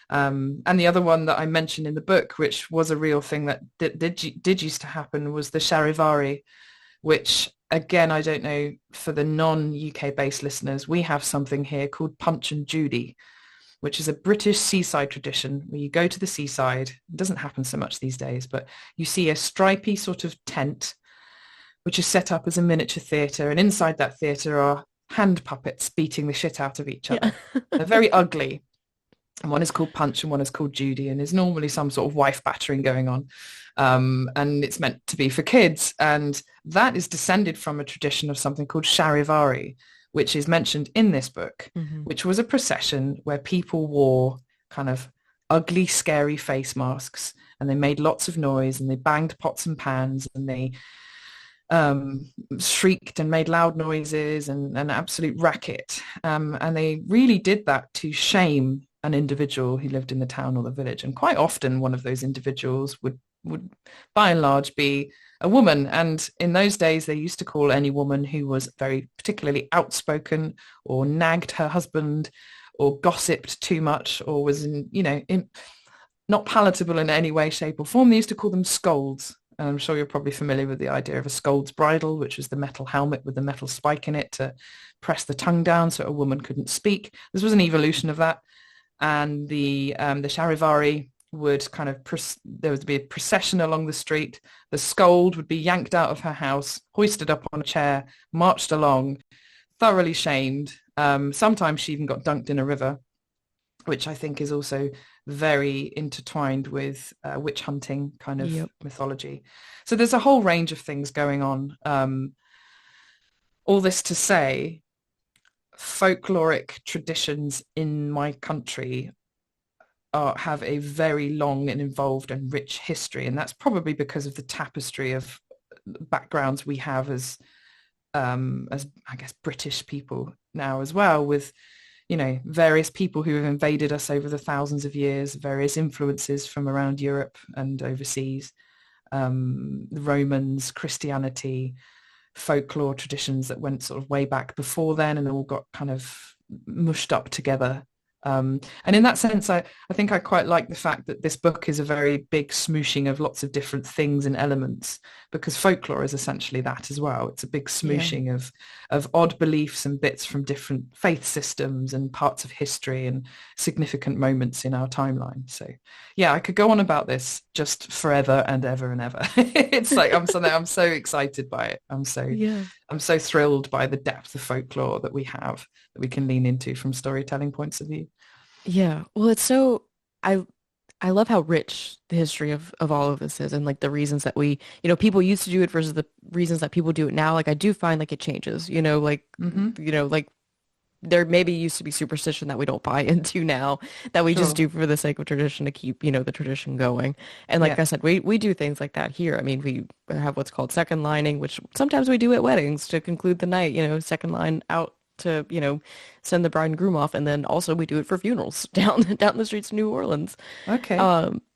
And the other one that I mentioned in the book, which was a real thing that did used to happen, was the Charivari, which again, I don't know, for the non-UK based listeners, we have something here called Punch and Judy, which is a British seaside tradition where you go to the seaside. It doesn't happen so much these days, but you see a stripy sort of tent, which is set up as a miniature theatre. And inside that theatre are hand puppets beating the shit out of each Yeah. other. They're very ugly. And one is called Punch and one is called Judy. And there's normally some sort of wife battering going on. And it's meant to be for kids. And that is descended from a tradition of something called Charivari, which is mentioned in this book, Hmm. which was a procession where people wore kind of ugly, scary face masks and they made lots of noise and they banged pots and pans and they shrieked and made loud noises and an absolute racket. And they really did that to shame an individual who lived in the town or the village. And quite often one of those individuals would by and large be a woman. And in those days, they used to call any woman who was very particularly outspoken or nagged her husband or gossiped too much or was not palatable in any way, shape or form. They used to call them scolds. And I'm sure you're probably familiar with the idea of a scold's bridle, which was the metal helmet with the metal spike in it to press the tongue down so a woman couldn't speak. This was an evolution of that. And the Charivari would kind of, there would be a procession along the street. The scold would be yanked out of her house, hoisted up on a chair, marched along, thoroughly shamed. Sometimes she even got dunked in a river, which I think is also very intertwined with witch hunting kind of Yep. mythology. So there's a whole range of things going on. All this to say, folkloric traditions in my country have a very long and involved and rich history. And that's probably because of the tapestry of backgrounds we have as I guess British people now as well, with various people who have invaded us over the thousands of years, various influences from around Europe and overseas, the Romans, Christianity, folklore traditions that went sort of way back before then and all got kind of mushed up together. And in that sense, I think I quite like the fact that this book is a very big smooshing of lots of different things and elements, because folklore is essentially that as well. It's a big Yeah. smooshing of odd beliefs and bits from different faith systems and parts of history and significant moments in our timeline. So yeah, I could go on about this just forever and ever and ever. It's like I'm so excited by it. Yeah. I'm so thrilled by the depth of folklore that we have that we can lean into from storytelling points of view. Yeah. Well, it's so I I love how rich the history of all of this is and like the reasons that people used to do it versus the reasons that people do it now. Like I do find like it changes, Hmm. like there maybe used to be superstition that we don't buy into now that we just Sure. do for the sake of tradition to keep, the tradition going. And like Yeah. I said, we do things like that here. I mean, we have what's called second lining, which sometimes we do at weddings to conclude the night, second line out to, send the bride and groom off. And then also we do it for funerals down the streets of New Orleans. Okay.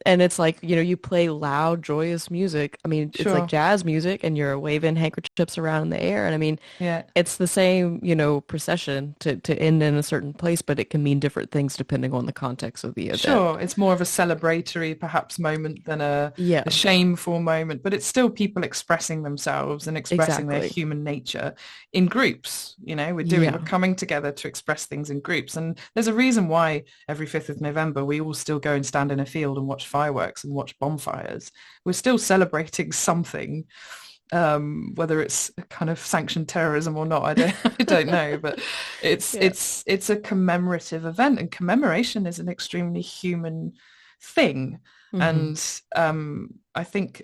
And it's like, you play loud, joyous music. I mean, it's like Sure. jazz music and you're waving handkerchiefs around in the air. And I mean, Yeah. it's the same, procession to end in a certain place, but it can mean different things depending on the context of the event. Sure, it's more of a celebratory perhaps moment than Yeah, a shameful moment, but it's still people expressing themselves and expressing their exactly. human nature in groups. We're Yeah, coming together to express things in groups. And there's a reason why every 5th of November we all still go and stand in a field and watch fireworks and watch bonfires. We're still celebrating something, whether it's kind of sanctioned terrorism or not, I don't I don't know, but it's yeah. it's it's a commemorative event, and commemoration is an extremely human thing. Hmm. And I think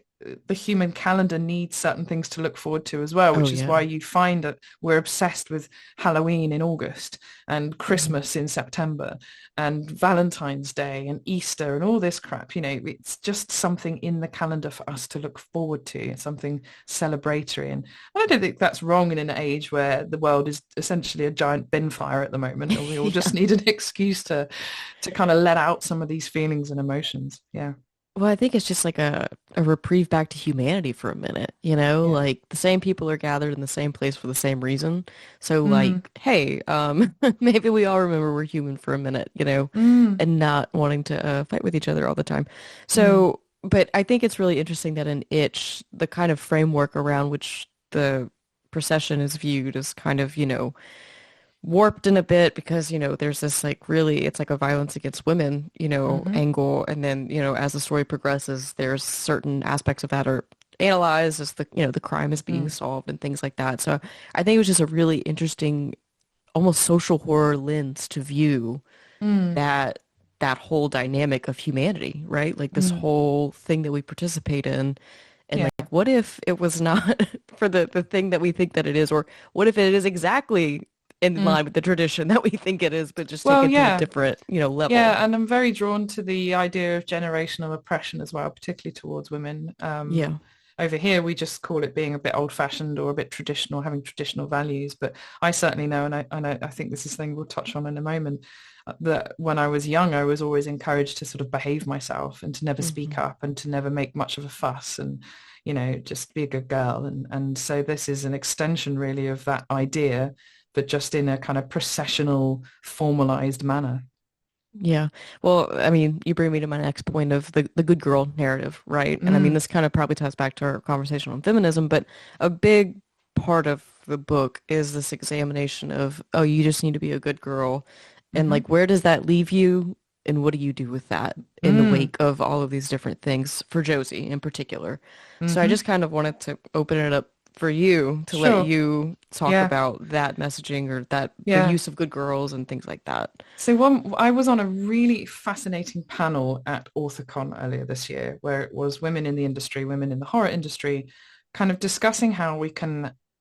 the human calendar needs certain things to look forward to as well, Oh which is why yeah. you find that we're obsessed with Halloween in August and Hmm. Christmas in September and Valentine's Day and Easter and all this crap. It's just something in the calendar for us to look forward to, something celebratory. And I don't think that's wrong in an age where the world is essentially a giant bin fire at the moment, and we all Yeah. just need an excuse to kind of let out some of these feelings and emotions. Yeah. Well, I think it's just like a reprieve back to humanity for a minute, Yeah. like the same people are gathered in the same place for the same reason. So Mm, like, hey, maybe we all remember we're human for a minute, mm, and not wanting to fight with each other all the time. mm, So, but I think it's really interesting that in Itch, the kind of framework around which the procession is viewed as kind of, warped in a bit because, there's this like really, it's like a violence against women, Hmm. angle. And then, as the story progresses, there's certain aspects of that are analyzed as the crime is being Mm. solved and things like that. So I think it was just a really interesting, almost social horror lens to view Mm. that that whole dynamic of humanity, right? Like this Mm. whole thing that we participate in. And Yeah. like, what if it was not for the thing that we think that it is, or what if it is exactly in Mm. line with the tradition that we think it is, but just take Well, it to a yeah. different, level. Yeah, and I'm very drawn to the idea of generational oppression as well, particularly towards women. Yeah. Over here, we just call it being a bit old-fashioned or a bit traditional, having traditional values. But I certainly know, and I think this is something we'll touch on in a moment, that when I was young, I was always encouraged to sort of behave myself and to never speak Hmm. up and to never make much of a fuss and, just be a good girl. And so this is an extension really of that idea, but just in a kind of processional, formalized manner. Yeah. Well, I mean, you bring me to my next point of the good girl narrative, right? And I mean, Mm. this kind of probably ties back to our conversation on feminism, but a big part of the book is this examination of, oh, you just need to be a good girl. And Mm-hmm. like, where does that leave you? And what do you do with that in the Mm. wake of all of these different things for Josie in particular? So I Mm-hmm. just kind of wanted to open it up for you to let Sure. you talk Yeah. about that messaging or that the Yeah. use of good girls and things like that. So I was on a really fascinating panel at AuthorCon earlier this year, where it was women in the industry, women in the horror industry, kind of discussing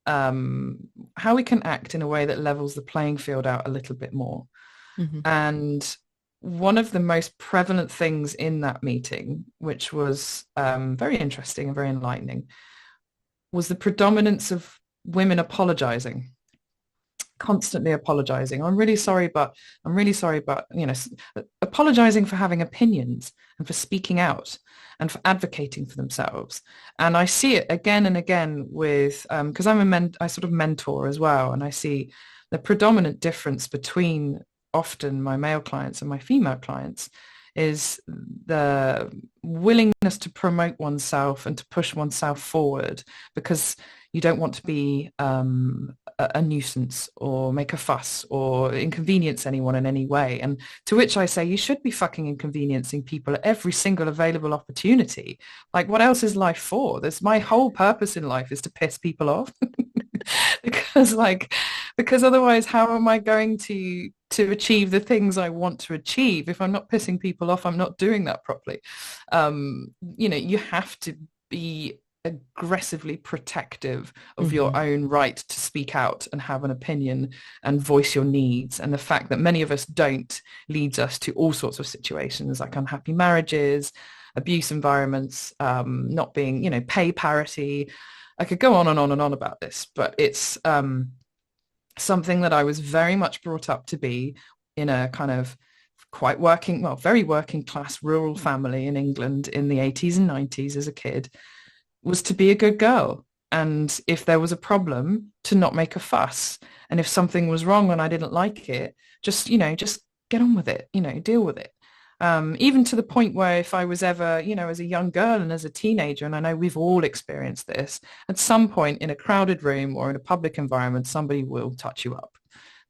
um, how we can act in a way that levels the playing field out a little bit more. Hmm. And one of the most prevalent things in that meeting, which was very interesting and very enlightening, was the predominance of women apologizing, constantly apologizing. I'm really sorry, but apologizing for having opinions and for speaking out and for advocating for themselves. And I see it again and again with because I sort of mentor as well, and I see the predominant difference between often my male clients and my female clients is the willingness to promote oneself and to push oneself forward because you don't want to be a nuisance or make a fuss or inconvenience anyone in any way. And to which I say, you should be fucking inconveniencing people at every single available opportunity. Like, what else is life for? There's my whole purpose in life is to piss people off. because because otherwise how am I going to achieve the things I want to achieve? If I'm not pissing people off, I'm not doing that properly. You have to be aggressively protective of your Hmm. own right to speak out and have an opinion and voice your needs. And the fact that many of us don't leads us to all sorts of situations like unhappy marriages, abuse environments, not being, pay parity. I could go on and on and on about this, but it's something that I was very much brought up to be in a kind of quite working, well, very working class rural family in England in the 80s and 90s as a kid was to be a good girl. And if there was a problem, to not make a fuss. And if something was wrong and I didn't like it, just get on with it, deal with it. Even to the point where if I was ever, as a young girl and as a teenager, and I know we've all experienced this, at some point in a crowded room or in a public environment, somebody will touch you up.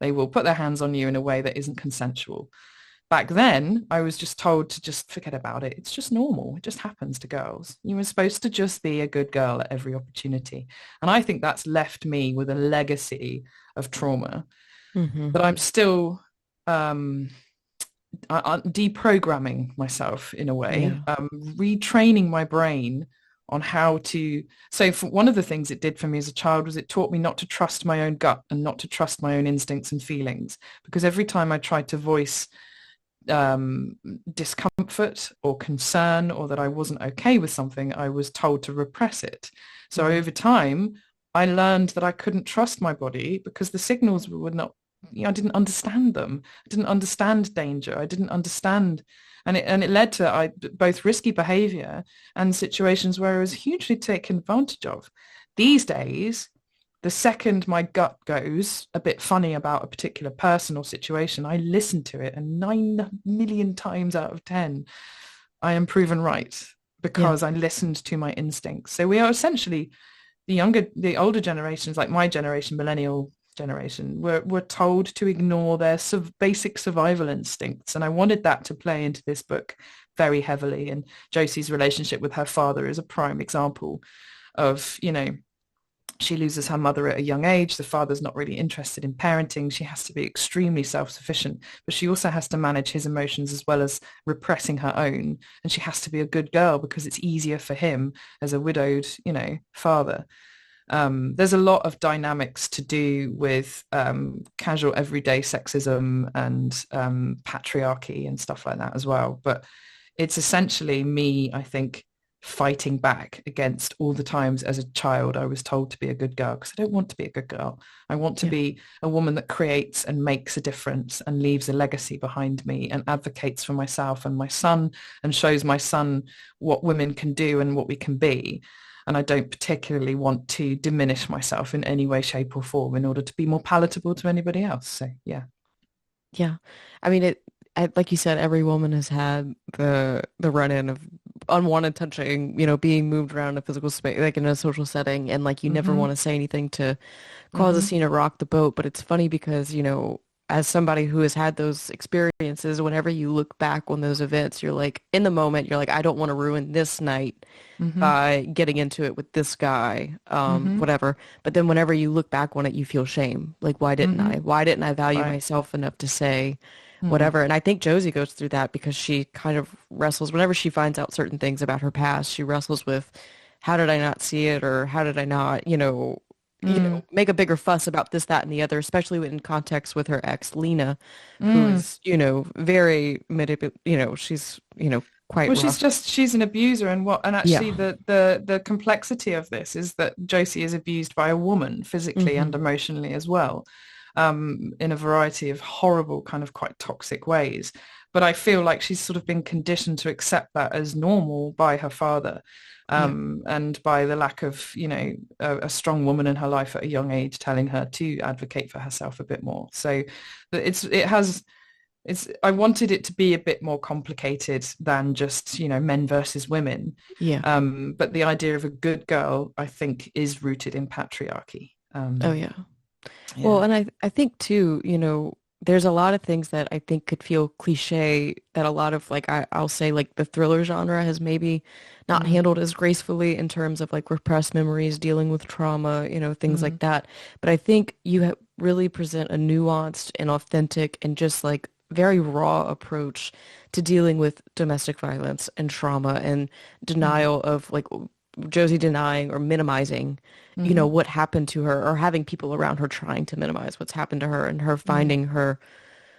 They will put their hands on you in a way that isn't consensual. Back then, I was just told to just forget about it. It's just normal. It just happens to girls. You were supposed to just be a good girl at every opportunity. And I think that's left me with a legacy of trauma Hmm. that I'm still um, deprogramming myself in a way, Yeah. retraining my brain on how to. So for one of the things it did for me as a child was it taught me not to trust my own gut and not to trust my own instincts and feelings. Because every time I tried to voice um, discomfort or concern or that I wasn't okay with something, I was told to repress it. So Yeah. over time, I learned that I couldn't trust my body because the signals were not, I didn't understand them. I didn't understand danger. I didn't understand. And it led to both risky behavior and situations where I was hugely taken advantage of. These days, the second my gut goes a bit funny about a particular person or situation, I listen to it and 9 million times out of 10, I am proven right Yeah. because I listened to my instincts. So we are essentially the older generations, like my generation, millennial generation, were told to ignore their basic survival instincts. And I wanted that to play into this book very heavily. And Josie's relationship with her father is a prime example of, she loses her mother at a young age. The father's not really interested in parenting. She has to be extremely self-sufficient, but she also has to manage his emotions as well as repressing her own. And she has to be a good girl because it's easier for him as a widowed, father. There's a lot of dynamics to do with casual everyday sexism and patriarchy and stuff like that as well. But it's essentially me, I think, fighting back against all the times as a child I was told to be a good girl, because I don't want to be a good girl. I want to Yeah. be a woman that creates and makes a difference and leaves a legacy behind me and advocates for myself and my son and shows my son what women can do and what we can be. And I don't particularly want to diminish myself in any way, shape or form in order to be more palatable to anybody else. So yeah. Yeah. I mean, like you said, every woman has had the run-in of unwanted touching, being moved around a physical space, like in a social setting, and like you never Mm-hmm. want to say anything to cause a Mm-hmm. scene or rock the boat. But it's funny because, as somebody who has had those experiences, whenever you look back on those events, you're like, in the moment, you're like, I don't want to ruin this night Mm-hmm. by getting into it with this guy, Mm-hmm. whatever. But then whenever you look back on it, you feel shame. Like, why didn't Mm-hmm. I? Why didn't I value Right. myself enough to say Mm. whatever? And I think Josie goes through that because she kind of wrestles whenever she finds out certain things about her past, she wrestles with how did I not see it, or how did I not, Mm. make a bigger fuss about this, that, and the other, especially in context with her ex, Lena, who Mm. is, very she's, quite Well, rough. she's an abuser, and Yeah. actually the complexity of this is that Josie is abused by a woman physically and Hmm. emotionally as well, in a variety of horrible, kind of quite toxic ways. But I feel like she's sort of been conditioned to accept that as normal by her father, Yeah. and by the lack of, a strong woman in her life at a young age telling her to advocate for herself a bit more. So it has I wanted it to be a bit more complicated than just, men versus women. Yeah. But the idea of a good girl, I think, is rooted in patriarchy. Oh yeah. Well, Yeah. and I think too, there's a lot of things that I think could feel cliche that a lot of like I'll say like the thriller genre has maybe not Mm, handled as gracefully in terms of like repressed memories, dealing with trauma, things like mm, that. But I think you really present a nuanced and authentic and just like very raw approach to dealing with domestic violence and trauma and mm, denial of like Josie denying or minimizing, mm-hmm. what happened to her or having people around her trying to minimize what's happened to her and her Yeah. finding her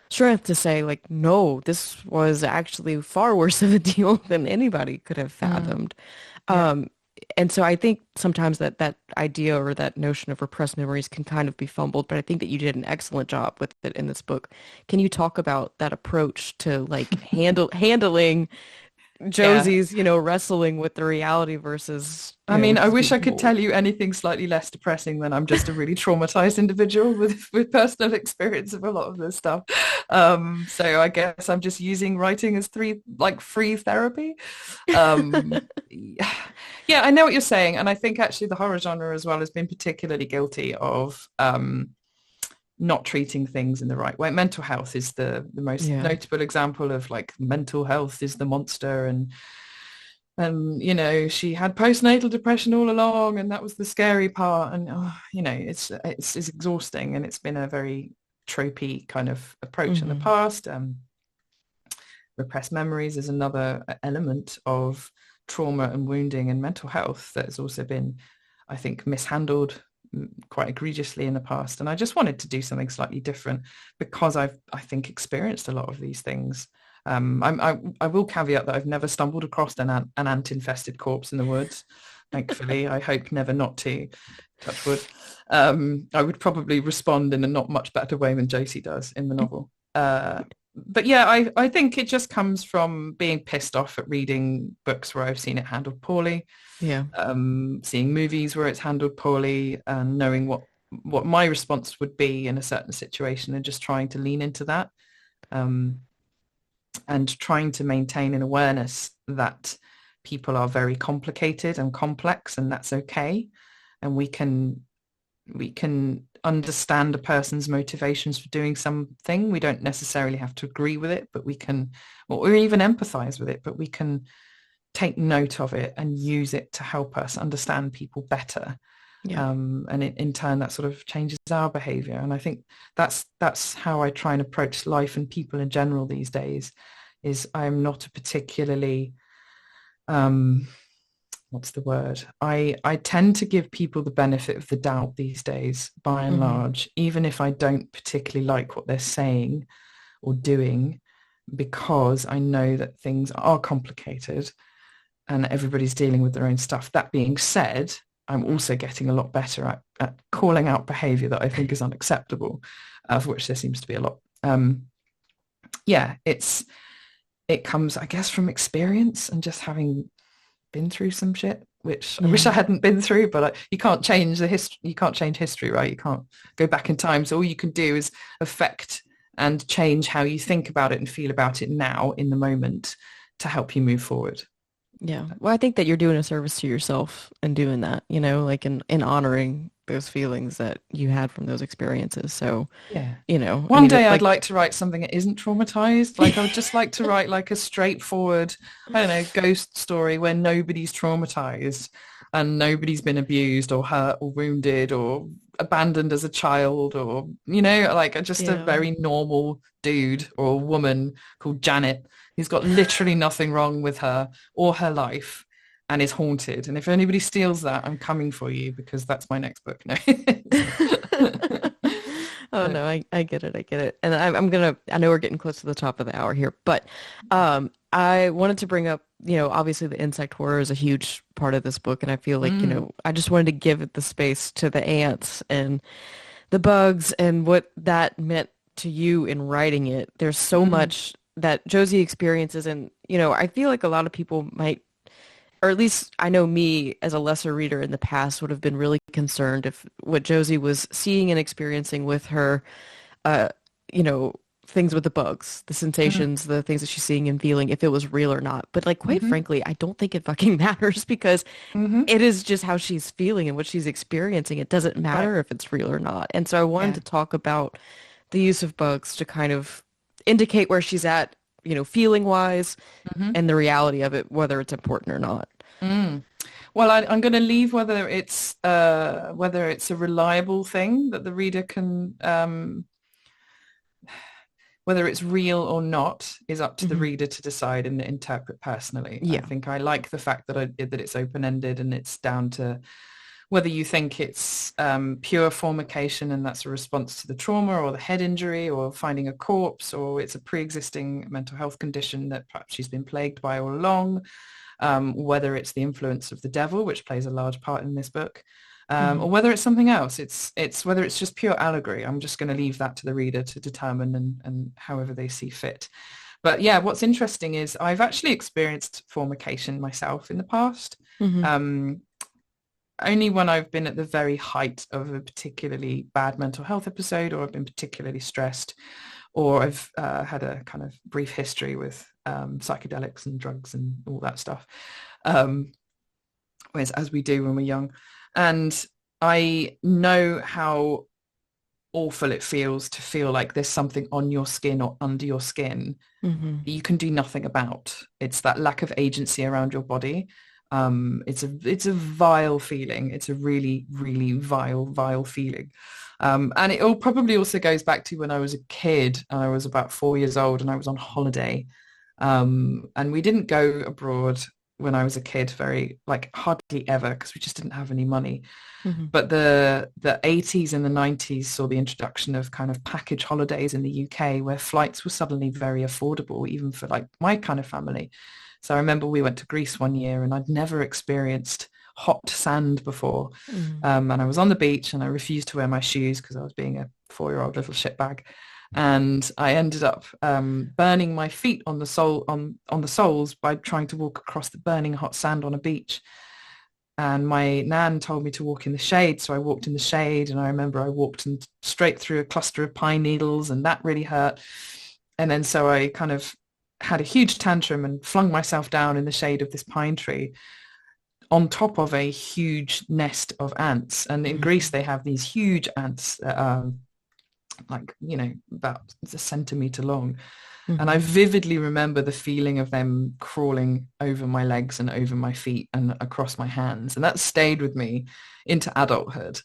strength to say like, no, this was actually far worse of a deal than anybody could have Mm, fathomed. yeah. Um, and so I think sometimes that idea or that notion of repressed memories can kind of be fumbled, but I think that you did an excellent job with it in this book. Can you talk about that approach to like handling Yeah. Josie's, wrestling with the reality versus, I mean, what I she's wish being I could told. tell you anything slightly less depressing than I'm just a really traumatized individual with personal experience of a lot of this stuff. So I guess I'm just using writing as free therapy. Um, yeah, I know what you're saying, and I think actually the horror genre as well has been particularly guilty of not treating things in the right way. Mental health is the most Yeah. notable example of like mental health is the monster, and she had postnatal depression all along, and that was the scary part. And it's exhausting, and it's been a very tropey kind of approach in the Hmm. past. Repressed memories is another element of trauma and wounding and mental health that has also been, I think, mishandled quite egregiously in the past. And I just wanted to do something slightly different because I think, experienced a lot of these things. I will caveat that I've never stumbled across an ant-infested corpse in the woods. Thankfully, I hope never not to, touch wood. I would probably respond in a not much better way than Josie does in the novel. But yeah, I think it just comes from being pissed off at reading books where I've seen it handled poorly, Yeah. seeing movies where it's handled poorly, and knowing what my response would be in a certain situation, and just trying to lean into that, um, and trying to maintain an awareness that people are very complicated and complex, and that's okay. and we can understand a person's motivations for doing something. We don't necessarily have to agree with it, but we can, or even empathize with it, but we can take note of it and use it to help us understand people better. Yeah. And in turn, that sort of changes our behavior. And I think that's how I try and approach life and people in general these days. Is I'm not a particularly um, what's the word? I tend to give people the benefit of the doubt these days, by and Hmm. large, even if I don't particularly like what they're saying or doing, because I know that things are complicated and everybody's dealing with their own stuff. That being said, I'm also getting a lot better at calling out behavior that I think is unacceptable, of which there seems to be a lot. Yeah, it comes, I guess, from experience and just having been through some shit, which I wish I Yeah. hadn't been through, but you can't change the history. You can't change history, right? You can't go back in time. So all you can do is affect and change how you think about it and feel about it now in the moment to help you move forward. Yeah. Well, I think that you're doing a service to yourself and doing that, like in honoring those feelings that you had from those experiences. So, Yeah. I One mean, day I'd like, like to write something that isn't traumatized. Like I would just like to write like a straightforward, I don't know, ghost story where nobody's traumatized and nobody's been abused or hurt or wounded or abandoned as a child or, like just a yeah. very normal dude or woman called Janet who's got literally nothing wrong with her or her life and is haunted. And if anybody steals that, I'm coming for you because that's my next book. No. Oh So, no, I get it. I get it. And I know we're getting close to the top of the hour here, but I wanted to bring up, obviously the insect horror is a huge part of this book. And I feel like, mm, I just wanted to give it the space to the ants and the bugs and what that meant to you in writing it. There's so mm, much that Josie experiences. And, I feel like a lot of people might, or at least I know me as a lesser reader in the past would have been really concerned if what Josie was seeing and experiencing with her, uh, you know, things with the bugs, the mm, sensations, the things that she's seeing and feeling, if it was real or not. But like, quite mhm, frankly, I don't think it fucking matters because mhm. it is just how she's feeling and what she's experiencing. It doesn't Right. matter if it's real or not. And so I wanted Yeah. to talk about the use of bugs to kind of indicate where she's at, feeling wise Mhm. and the reality of it, whether it's important or not. Mm. Well, I'm going to leave whether it's a reliable thing that the reader can whether it's real or not is up to the Hmm. reader to decide and interpret personally. I Yeah. think I like the fact that it's open-ended and it's down to whether you think it's pure formication and that's a response to the trauma or the head injury or finding a corpse, or it's a pre-existing mental health condition that perhaps she's been plagued by all along, whether it's the influence of the devil, which plays a large part in this book, or Hmm. whether it's something else. It's whether it's just pure allegory. I'm just going to leave that to the reader to determine and however they see fit. But yeah, what's interesting is I've actually experienced formication myself in the past. Hmm. Um, Only when I've been at the very height of a particularly bad mental health episode, or I've been particularly stressed, or I've had a kind of brief history with psychedelics and drugs and all that stuff, um, as we do when we're young. And I know how awful it feels to feel like there's something on your skin or under your skin Hmm. you can do nothing about. It's that lack of agency around your body. It's a vile feeling. It's a really, really vile feeling. And it all probably also goes back to when I was a kid and I was about 4 years old and I was on holiday. And we didn't go abroad when I was a kid very, like hardly ever, because we just didn't have any money. Hmm. But the 80s and the 90s saw the introduction of kind of package holidays in the UK where flights were suddenly very affordable, even for like my kind of family. So I remember we went to Greece one year and I'd never experienced hot sand before. Hmm. And I was on the beach and I refused to wear my shoes because I was being a 4-year-old little shitbag. And I ended up burning my feet on the soles by trying to walk across the burning hot sand on a beach. And my nan told me to walk in the shade. So I walked in the shade and I remember I walked straight through a cluster of pine needles and that really hurt. And then so I kind of had a huge tantrum and flung myself down in the shade of this pine tree on top of a huge nest of ants. And in Greece, Mhm. they have these huge ants that are like, about a centimeter long. And I Mhm. vividly remember the feeling of them crawling over my legs and over my feet and across my hands. And that stayed with me into adulthood.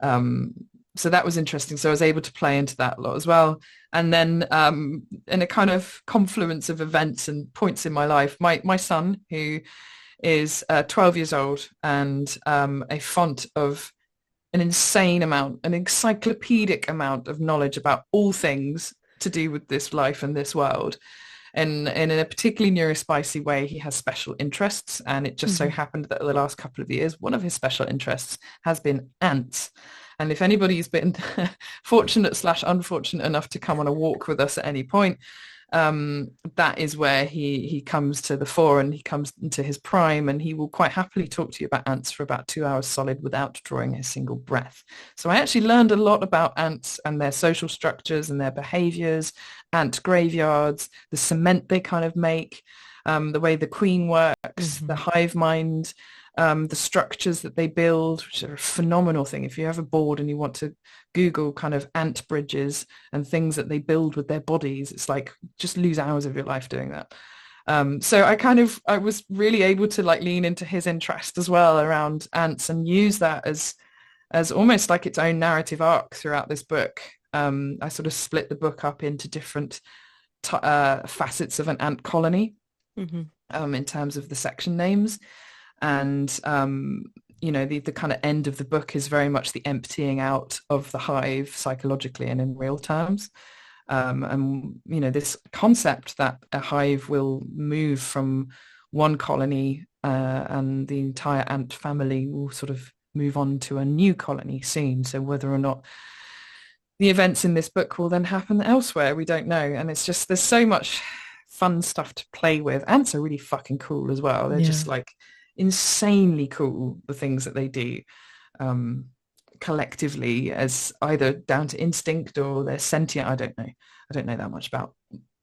Um, so that was interesting. So I was able to play into that a lot as well. And then in a kind of confluence of events and points in my life, my son, who is 12 years old and a font of an insane amount, an encyclopedic amount of knowledge about all things to do with this life and this world. And in a particularly neurospicy way, he has special interests. And it just so Mhm. happened that the last couple of years, one of his special interests has been ants. And if anybody's been fortunate slash unfortunate enough to come on a walk with us at any point, that is where he comes to the fore and he comes into his prime, and he will quite happily talk to you about ants for about 2 hours solid without drawing a single breath. So I actually learned a lot about ants and their social structures and their behaviors, ant graveyards, the cement they kind of make, the way the queen works, the Mhm. hive mind, the structures that they build, which are a phenomenal thing. If you're ever bored and you want to Google kind of ant bridges and things that they build with their bodies, it's like just lose hours of your life doing that. So I was really able to like lean into his interest as well around ants and use that as almost like its own narrative arc throughout this book. I sort of split the book up into different facets of an ant colony Mhm. in terms of the section names. And the kind of end of the book is very much the emptying out of the hive psychologically and in real terms. And this concept that a hive will move from one colony and the entire ant family will sort of move on to a new colony soon. So whether or not the events in this book will then happen elsewhere, we don't know. And it's just there's so much fun stuff to play with. Ants are really fucking cool as well. They're Yeah. just like insanely cool, the things that they do um, collectively as either down to instinct or they're sentient. I don't know. I don't know that much about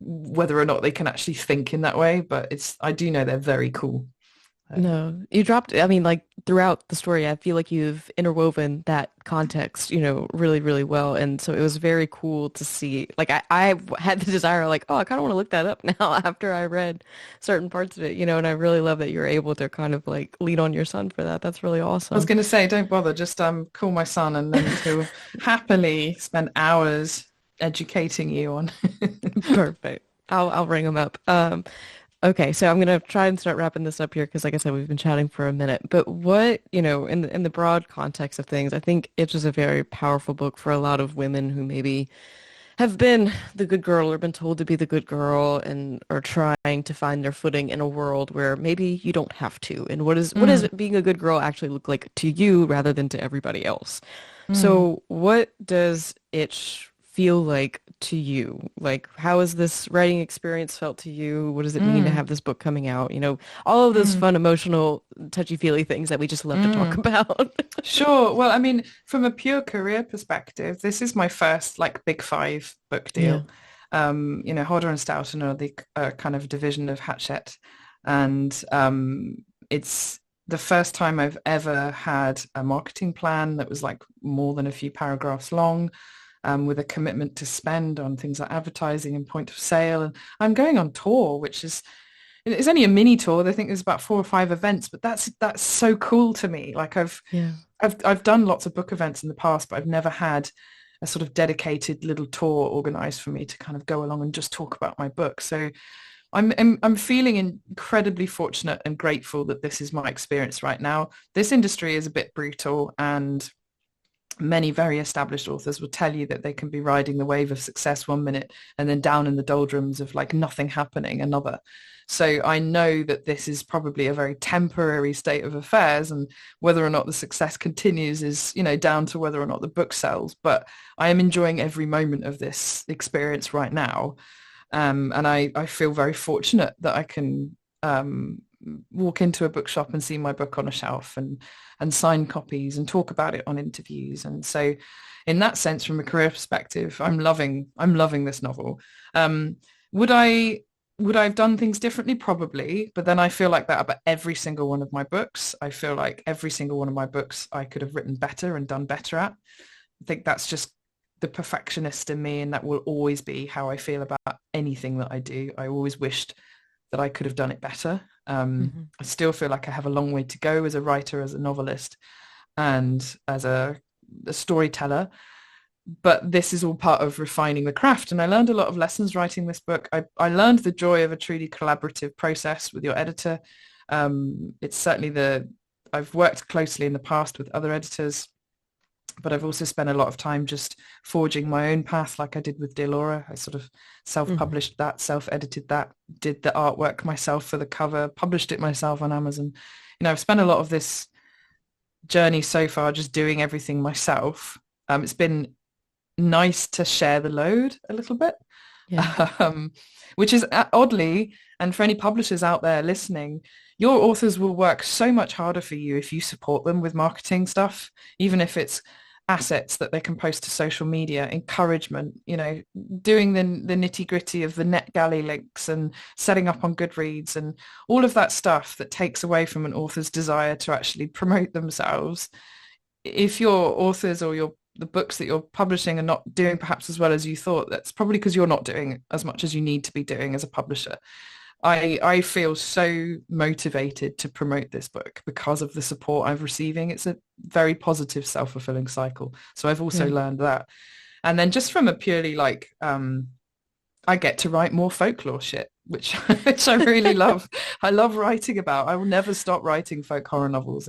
whether or not they can actually think in that way, but I do know they're very cool. No, you dropped, I mean, like throughout the story, I feel like you've interwoven that context, really, really well. And so it was very cool to see. Like, I had the desire, like, oh, I kind of want to look that up now after I read certain parts of it, and I really love that you're able to kind of like lean on your son for that. That's really I was awesome. going to say, don't bother, just call my son and then he'll happily spend hours educating you on. Perfect. I'll ring him up. Okay, so I'm gonna try and start wrapping this up here because, like I said, we've been chatting for a minute. But what, in the broad context of things, I think it's just a very powerful book for a lot of women who maybe have been the good girl or been told to be the good girl and are trying to find their footing in a world where maybe you don't have to. And what is Mm, being a good girl actually look like to you rather than to everybody else? mm, So what does it feel like to you? Like, how has this writing experience felt to you? What does it mean to mm, have this book coming out? All of those mm, fun, emotional, touchy-feely things that we just love to talk mm. about. Sure. Well, I mean, from a pure career perspective, this is my first like big five book Yeah. deal. Hodder and Stoughton are the kind of division of Hachette, and it's the first time I've ever had a marketing plan that was like more than a few paragraphs long, with a commitment to spend on things like advertising and point of sale. And I'm going on tour, which is it's only a mini tour. I think there's about 4 or 5 events, but that's so cool to me. Like Yeah. I've done lots of book events in the past, but I've never had a sort of dedicated little tour organized for me to kind of go along and just talk about my book. So I'm feeling incredibly fortunate and grateful that this is my experience right now. This industry is a bit brutal, and many very established authors will tell you that they can be riding the wave of success one minute and then down in the doldrums of like nothing happening another. So I know that this is probably a very temporary state of affairs, and whether or not the success continues is, down to whether or not the book sells. But I am enjoying every moment of this experience right now. And I feel very fortunate that I can walk into a bookshop and see my book on a shelf and sign copies and talk about it on interviews. And so in that sense, from a career perspective, I'm loving this novel. Would I Would I have done things differently? Probably. But then I feel like that about every single one of my books. I feel like every single one of my books I could have written better and done better at. I think that's just the perfectionist in me, and that will always be how I feel about anything that I do. I always wished that I could have done it better. Hmm. I still feel like I have a long way to go as a writer, as a novelist, and as a storyteller. But this is all part of refining the craft. And I learned a lot of lessons writing this book. I learned the joy of a truly collaborative process with your editor. It's certainly I've worked closely in the past with other editors, but I've also spent a lot of time just forging my own path like I did with Dear Laura. I sort of Hmm. self-published that, self-edited that, did the artwork myself for the cover, published it myself on Amazon. I've spent a lot of this journey so far just doing everything myself. It's been nice to share the load a little bit, Yeah. um, which is oddly, and for any publishers out there listening, your authors will work so much harder for you if you support them with marketing stuff, even if it's assets that they can post to social media, encouragement, doing the nitty gritty of the NetGalley links and setting up on Goodreads and all of that stuff that takes away from an author's desire to actually promote themselves. If your authors or the books that you're publishing are not doing perhaps as well as you thought, that's probably because you're not doing as much as you need to be doing as a publisher. I feel so motivated to promote this book because of the support I'm receiving. It's a very positive, self-fulfilling cycle. So I've also Yeah. learned that. And then just from a purely I get to write more folklore shit, which which I really love. I love writing about. I will never stop writing folk horror novels.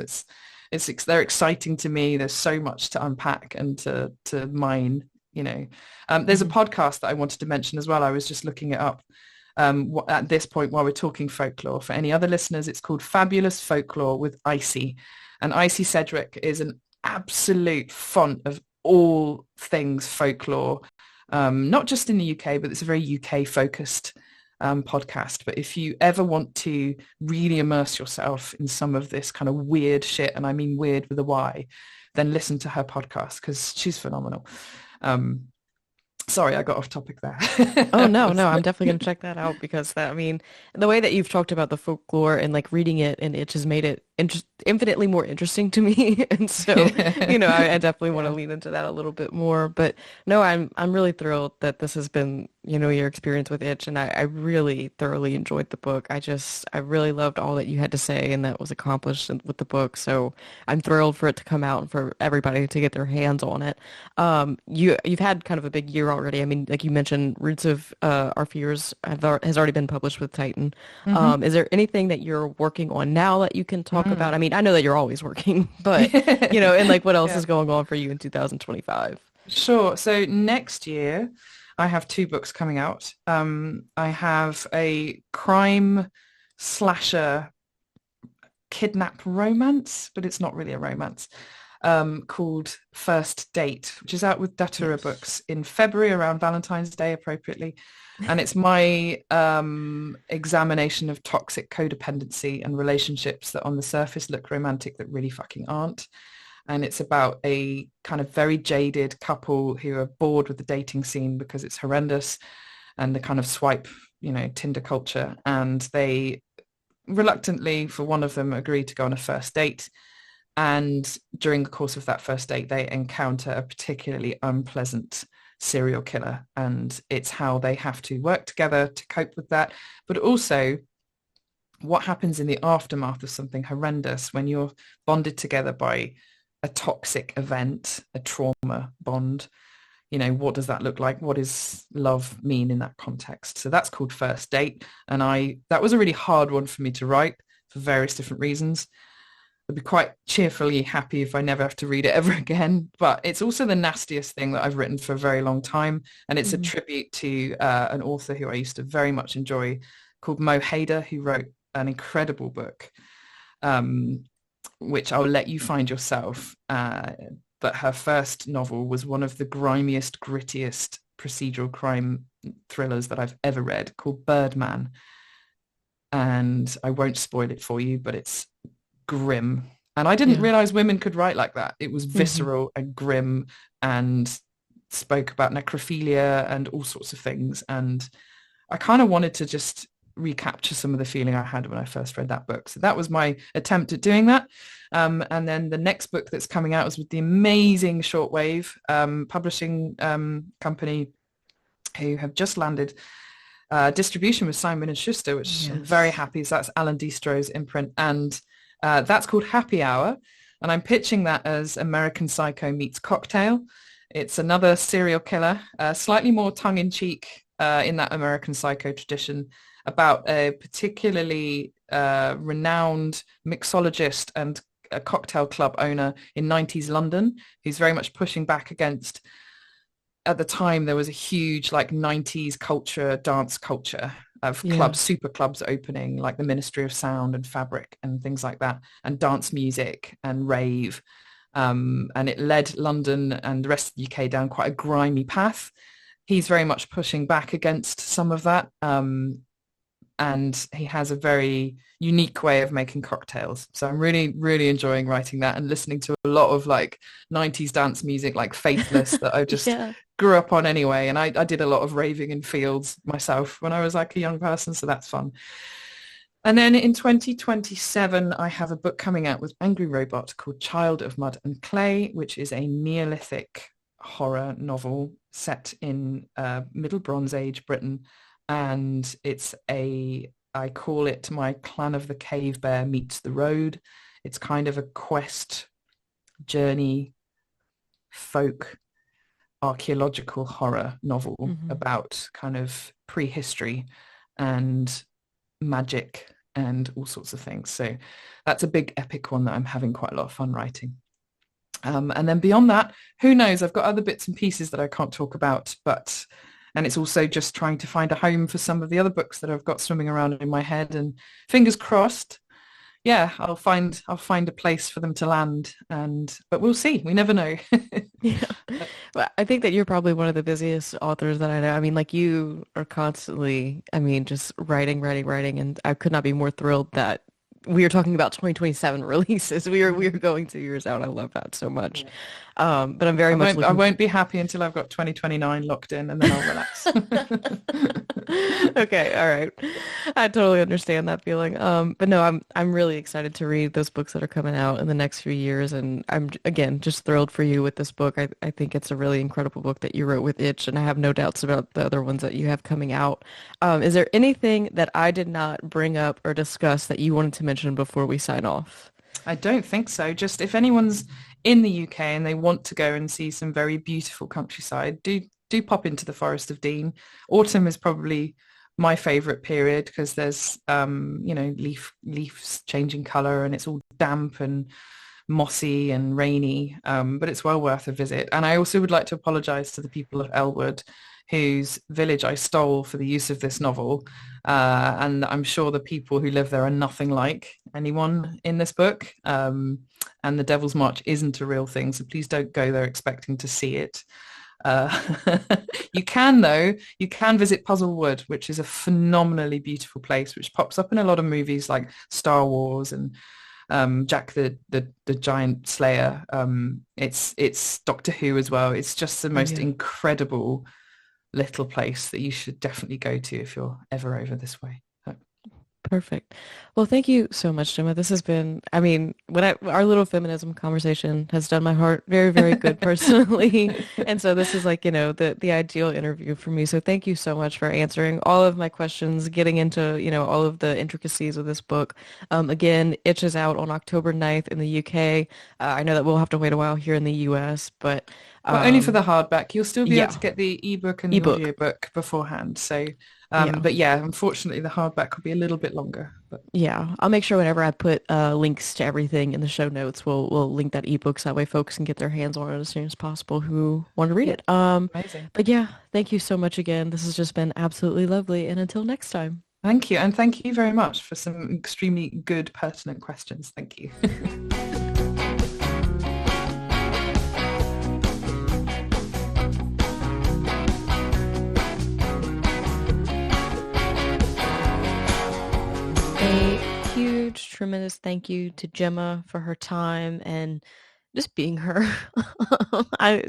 They're exciting to me. There's so much to unpack and to mine. There's a Hmm. podcast that I wanted to mention as well. I was just looking it up at this point while we're talking folklore. For any other listeners, it's called Fabulous Folklore with Icy, and Icy Cedric is an absolute font of all things folklore, not just in the UK, but it's a very UK focused podcast. But if you ever want to really immerse yourself in some of this kind of weird shit, and I mean weird with a Y, then listen to her podcast because she's phenomenal. Um, Sorry, I got off topic there. Oh no, no, I'm definitely gonna check that out because that, I mean, the way that you've talked about the folklore and like reading it and it just made it infinitely more interesting to me. And so, I definitely want to Yeah. lean into that a little bit more. But no, I'm really thrilled that this has been, your experience with Itch, and I really thoroughly enjoyed the book. I really loved all that you had to say and that was accomplished with the book. So I'm thrilled for it to come out and for everybody to get their hands on it. You've had kind of a big year already. I mean, like you mentioned, Roots of Our Fears has already been published with Titan. Hmm. Is there anything that you're working on now that you can talk about? I Mm. mean, I know that you're always working, but and like what else Yeah. is going on for you in 2025? Sure. So next year, I have two books coming out. I have a crime slasher kidnap romance, but it's not really a romance, called First Date, which is out with Datura Yes. Books in February around Valentine's Day appropriately. And it's my examination of toxic codependency and relationships that on the surface look romantic that really fucking aren't. And it's about a kind of very jaded couple who are bored with the dating scene because it's horrendous and the kind of swipe, Tinder culture. And they reluctantly, for one of them, agree to go on a first date. And during the course of that first date, they encounter a particularly unpleasant serial killer. And it's how they have to work together to cope with that. But also what happens in the aftermath of something horrendous when you're bonded together by a toxic event, a trauma bond. What does that look like? What does love mean in that context? So that's called First Date. And that was a really hard one for me to write for various different reasons. I'd be quite cheerfully happy if I never have to read it ever again. But it's also the nastiest thing that I've written for a very long time. And it's a Mhm. tribute to an author who I used to very much enjoy called Mo Hader, who wrote an incredible book, um, which I'll let you find yourself. But her first novel was one of the grimiest, grittiest procedural crime thrillers that I've ever read, called Birdman. And I won't spoil it for you, but it's grim. And I didn't Yeah. realize women could write like that. It was Hmm. visceral and grim and spoke about necrophilia and all sorts of things. And I kind of wanted to just recapture some of the feeling I had when I first read that book. So that was my attempt at doing that. And then the next book that's coming out is with the amazing Shortwave publishing company, who have just landed distribution with Simon and Schuster, which I'm very Yes. happy. So that's Alan Distro's imprint, and that's called Happy Hour. And I'm pitching that as American Psycho meets Cocktail. It's another serial killer, slightly more tongue-in-cheek in that American Psycho tradition, about a particularly renowned mixologist and a cocktail club owner in 90s London, who's very much pushing back against, at the time, there was a huge like 90s culture, dance culture of Yeah. clubs, super clubs opening, like the Ministry of Sound and Fabric and things like that, and dance music and rave. And it led London and the rest of the UK down quite a grimy path. He's very much pushing back against some of that. And he has a very unique way of making cocktails. So I'm really, really enjoying writing that and listening to a lot of like 90s dance music, like Faithless, that I just Yeah. grew up on anyway. And I did a lot of raving in fields myself when I was like a young person. So that's fun. And then in 2027, I have a book coming out with Angry Robot called Child of Mud and Clay, which is a Neolithic horror novel set in Middle Bronze Age Britain. And I call it my Clan of the Cave Bear meets the road. It's kind of a quest, journey, folk, archaeological horror novel Hmm. about kind of prehistory and magic and all sorts of things. So that's a big epic one that I'm having quite a lot of fun writing. And then beyond that, who knows? I've got other bits and pieces that I can't talk about, and it's also just trying to find a home for some of the other books that I've got swimming around in my head. And fingers crossed, yeah, I'll find a place for them to land. But we'll see. We never know. Yeah. Well, I think that you're probably one of the busiest authors that I know. I mean, like you are constantly, I mean, just writing, writing, writing, and I could not be more thrilled that we are talking about 2027 releases. We are going 2 years out. I love that so much. Yeah. But I'm very I much won't I looking. won't be happy until I've got 2029 locked in, and then I'll relax. Okay, all right. I totally understand that feeling. But no, I'm really excited to read those books that are coming out in the next few years, and I'm again just thrilled for you with this book. I think it's a really incredible book that you wrote with Itch, and I have no doubts about the other ones that you have coming out. Is there anything that I did not bring up or discuss that you wanted to mention before we sign off? I don't think so. Just if anyone's in the UK and they want to go and see some very beautiful countryside, do pop into the Forest of Dean. Autumn is probably my favorite period because there's leaves changing color and it's all damp and mossy and rainy, but it's well worth a visit. And I also would like to apologize to the people of Elwood, whose village I stole for the use of this novel. And I'm sure the people who live there are nothing like anyone in this book. And the Devil's March isn't a real thing, so please don't go there expecting to see it. Uh, you can visit Puzzlewood, which is a phenomenally beautiful place, which pops up in a lot of movies like Star Wars and Jack the Giant Slayer. It's Doctor Who as well. It's just the Oh most yeah. incredible little place that you should definitely go to if you're ever over this way. Perfect. Well, thank you so much, Gemma. This has been, I mean, our little feminism conversation has done my heart very, very good personally. And so this is like, the ideal interview for me. So thank you so much for answering all of my questions, getting into, all of the intricacies of this book. Again, Itch is out on October 9th in the UK. I know that we'll have to wait a while here in the US, but Well, only for the hardback. You'll still be able yeah, to get the ebook and the ebook. audiobook beforehand. So, Yeah. but yeah, unfortunately, the hardback will be a little bit longer. But Yeah, I'll make sure whenever I put links to everything in the show notes, we'll link that ebook so that way folks can get their hands on it as soon as possible who want to read yeah, it. amazing. But yeah, thank you so much again. This has just been absolutely lovely. And until next time. Thank you. And thank you very much for some extremely good, pertinent questions. Thank you. A huge, tremendous thank you to Gemma for her time and just being her.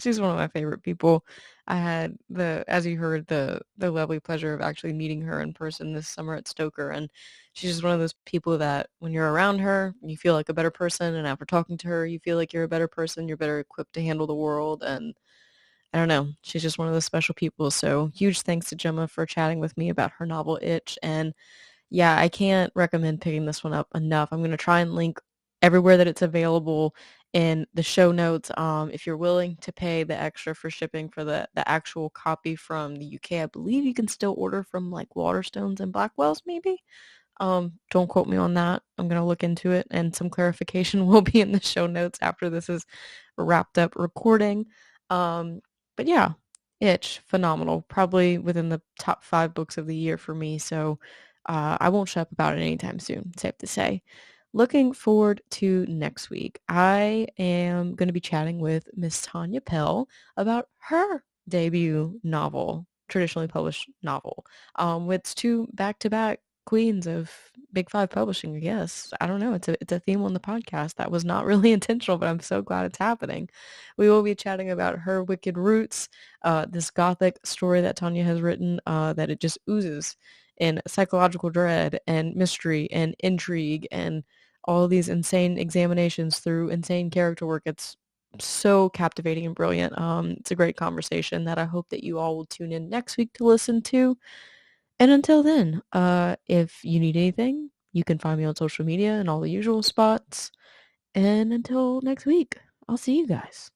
She's one of my favorite people. I had as you heard, the lovely pleasure of actually meeting her in person this summer at Stoker, and she's just one of those people that when you're around her, you feel like a better person, and after talking to her, you feel like you're a better person, you're better equipped to handle the world, and I don't know, she's just one of those special people. So huge thanks to Gemma for chatting with me about her novel Itch, and yeah, I can't recommend picking this one up enough. I'm going to try and link everywhere that it's available in the show notes. If you're willing to pay the extra for shipping for the actual copy from the UK, I believe you can still order from like Waterstones and Blackwells maybe. Don't quote me on that. I'm going to look into it, and some clarification will be in the show notes after this is wrapped up recording. Um, but yeah, Itch, phenomenal. Probably within the top 5 books of the year for me. So I won't shut up about it anytime soon, safe to say. Looking forward to next week. I am going to be chatting with Miss Tanya Pell about her debut novel, traditionally published novel. It's 2 back-to-back queens of Big Five publishing, I guess. I don't know. It's a theme on the podcast that was not really intentional, but I'm so glad it's happening. We will be chatting about her Wicked Roots, this gothic story that Tanya has written, that it just oozes in psychological dread and mystery and intrigue and all these insane examinations through insane character work. It's so captivating and brilliant. It's a great conversation that I hope that you all will tune in next week to listen to. And until then, if you need anything, you can find me on social media and all the usual spots. And until next week, I'll see you guys.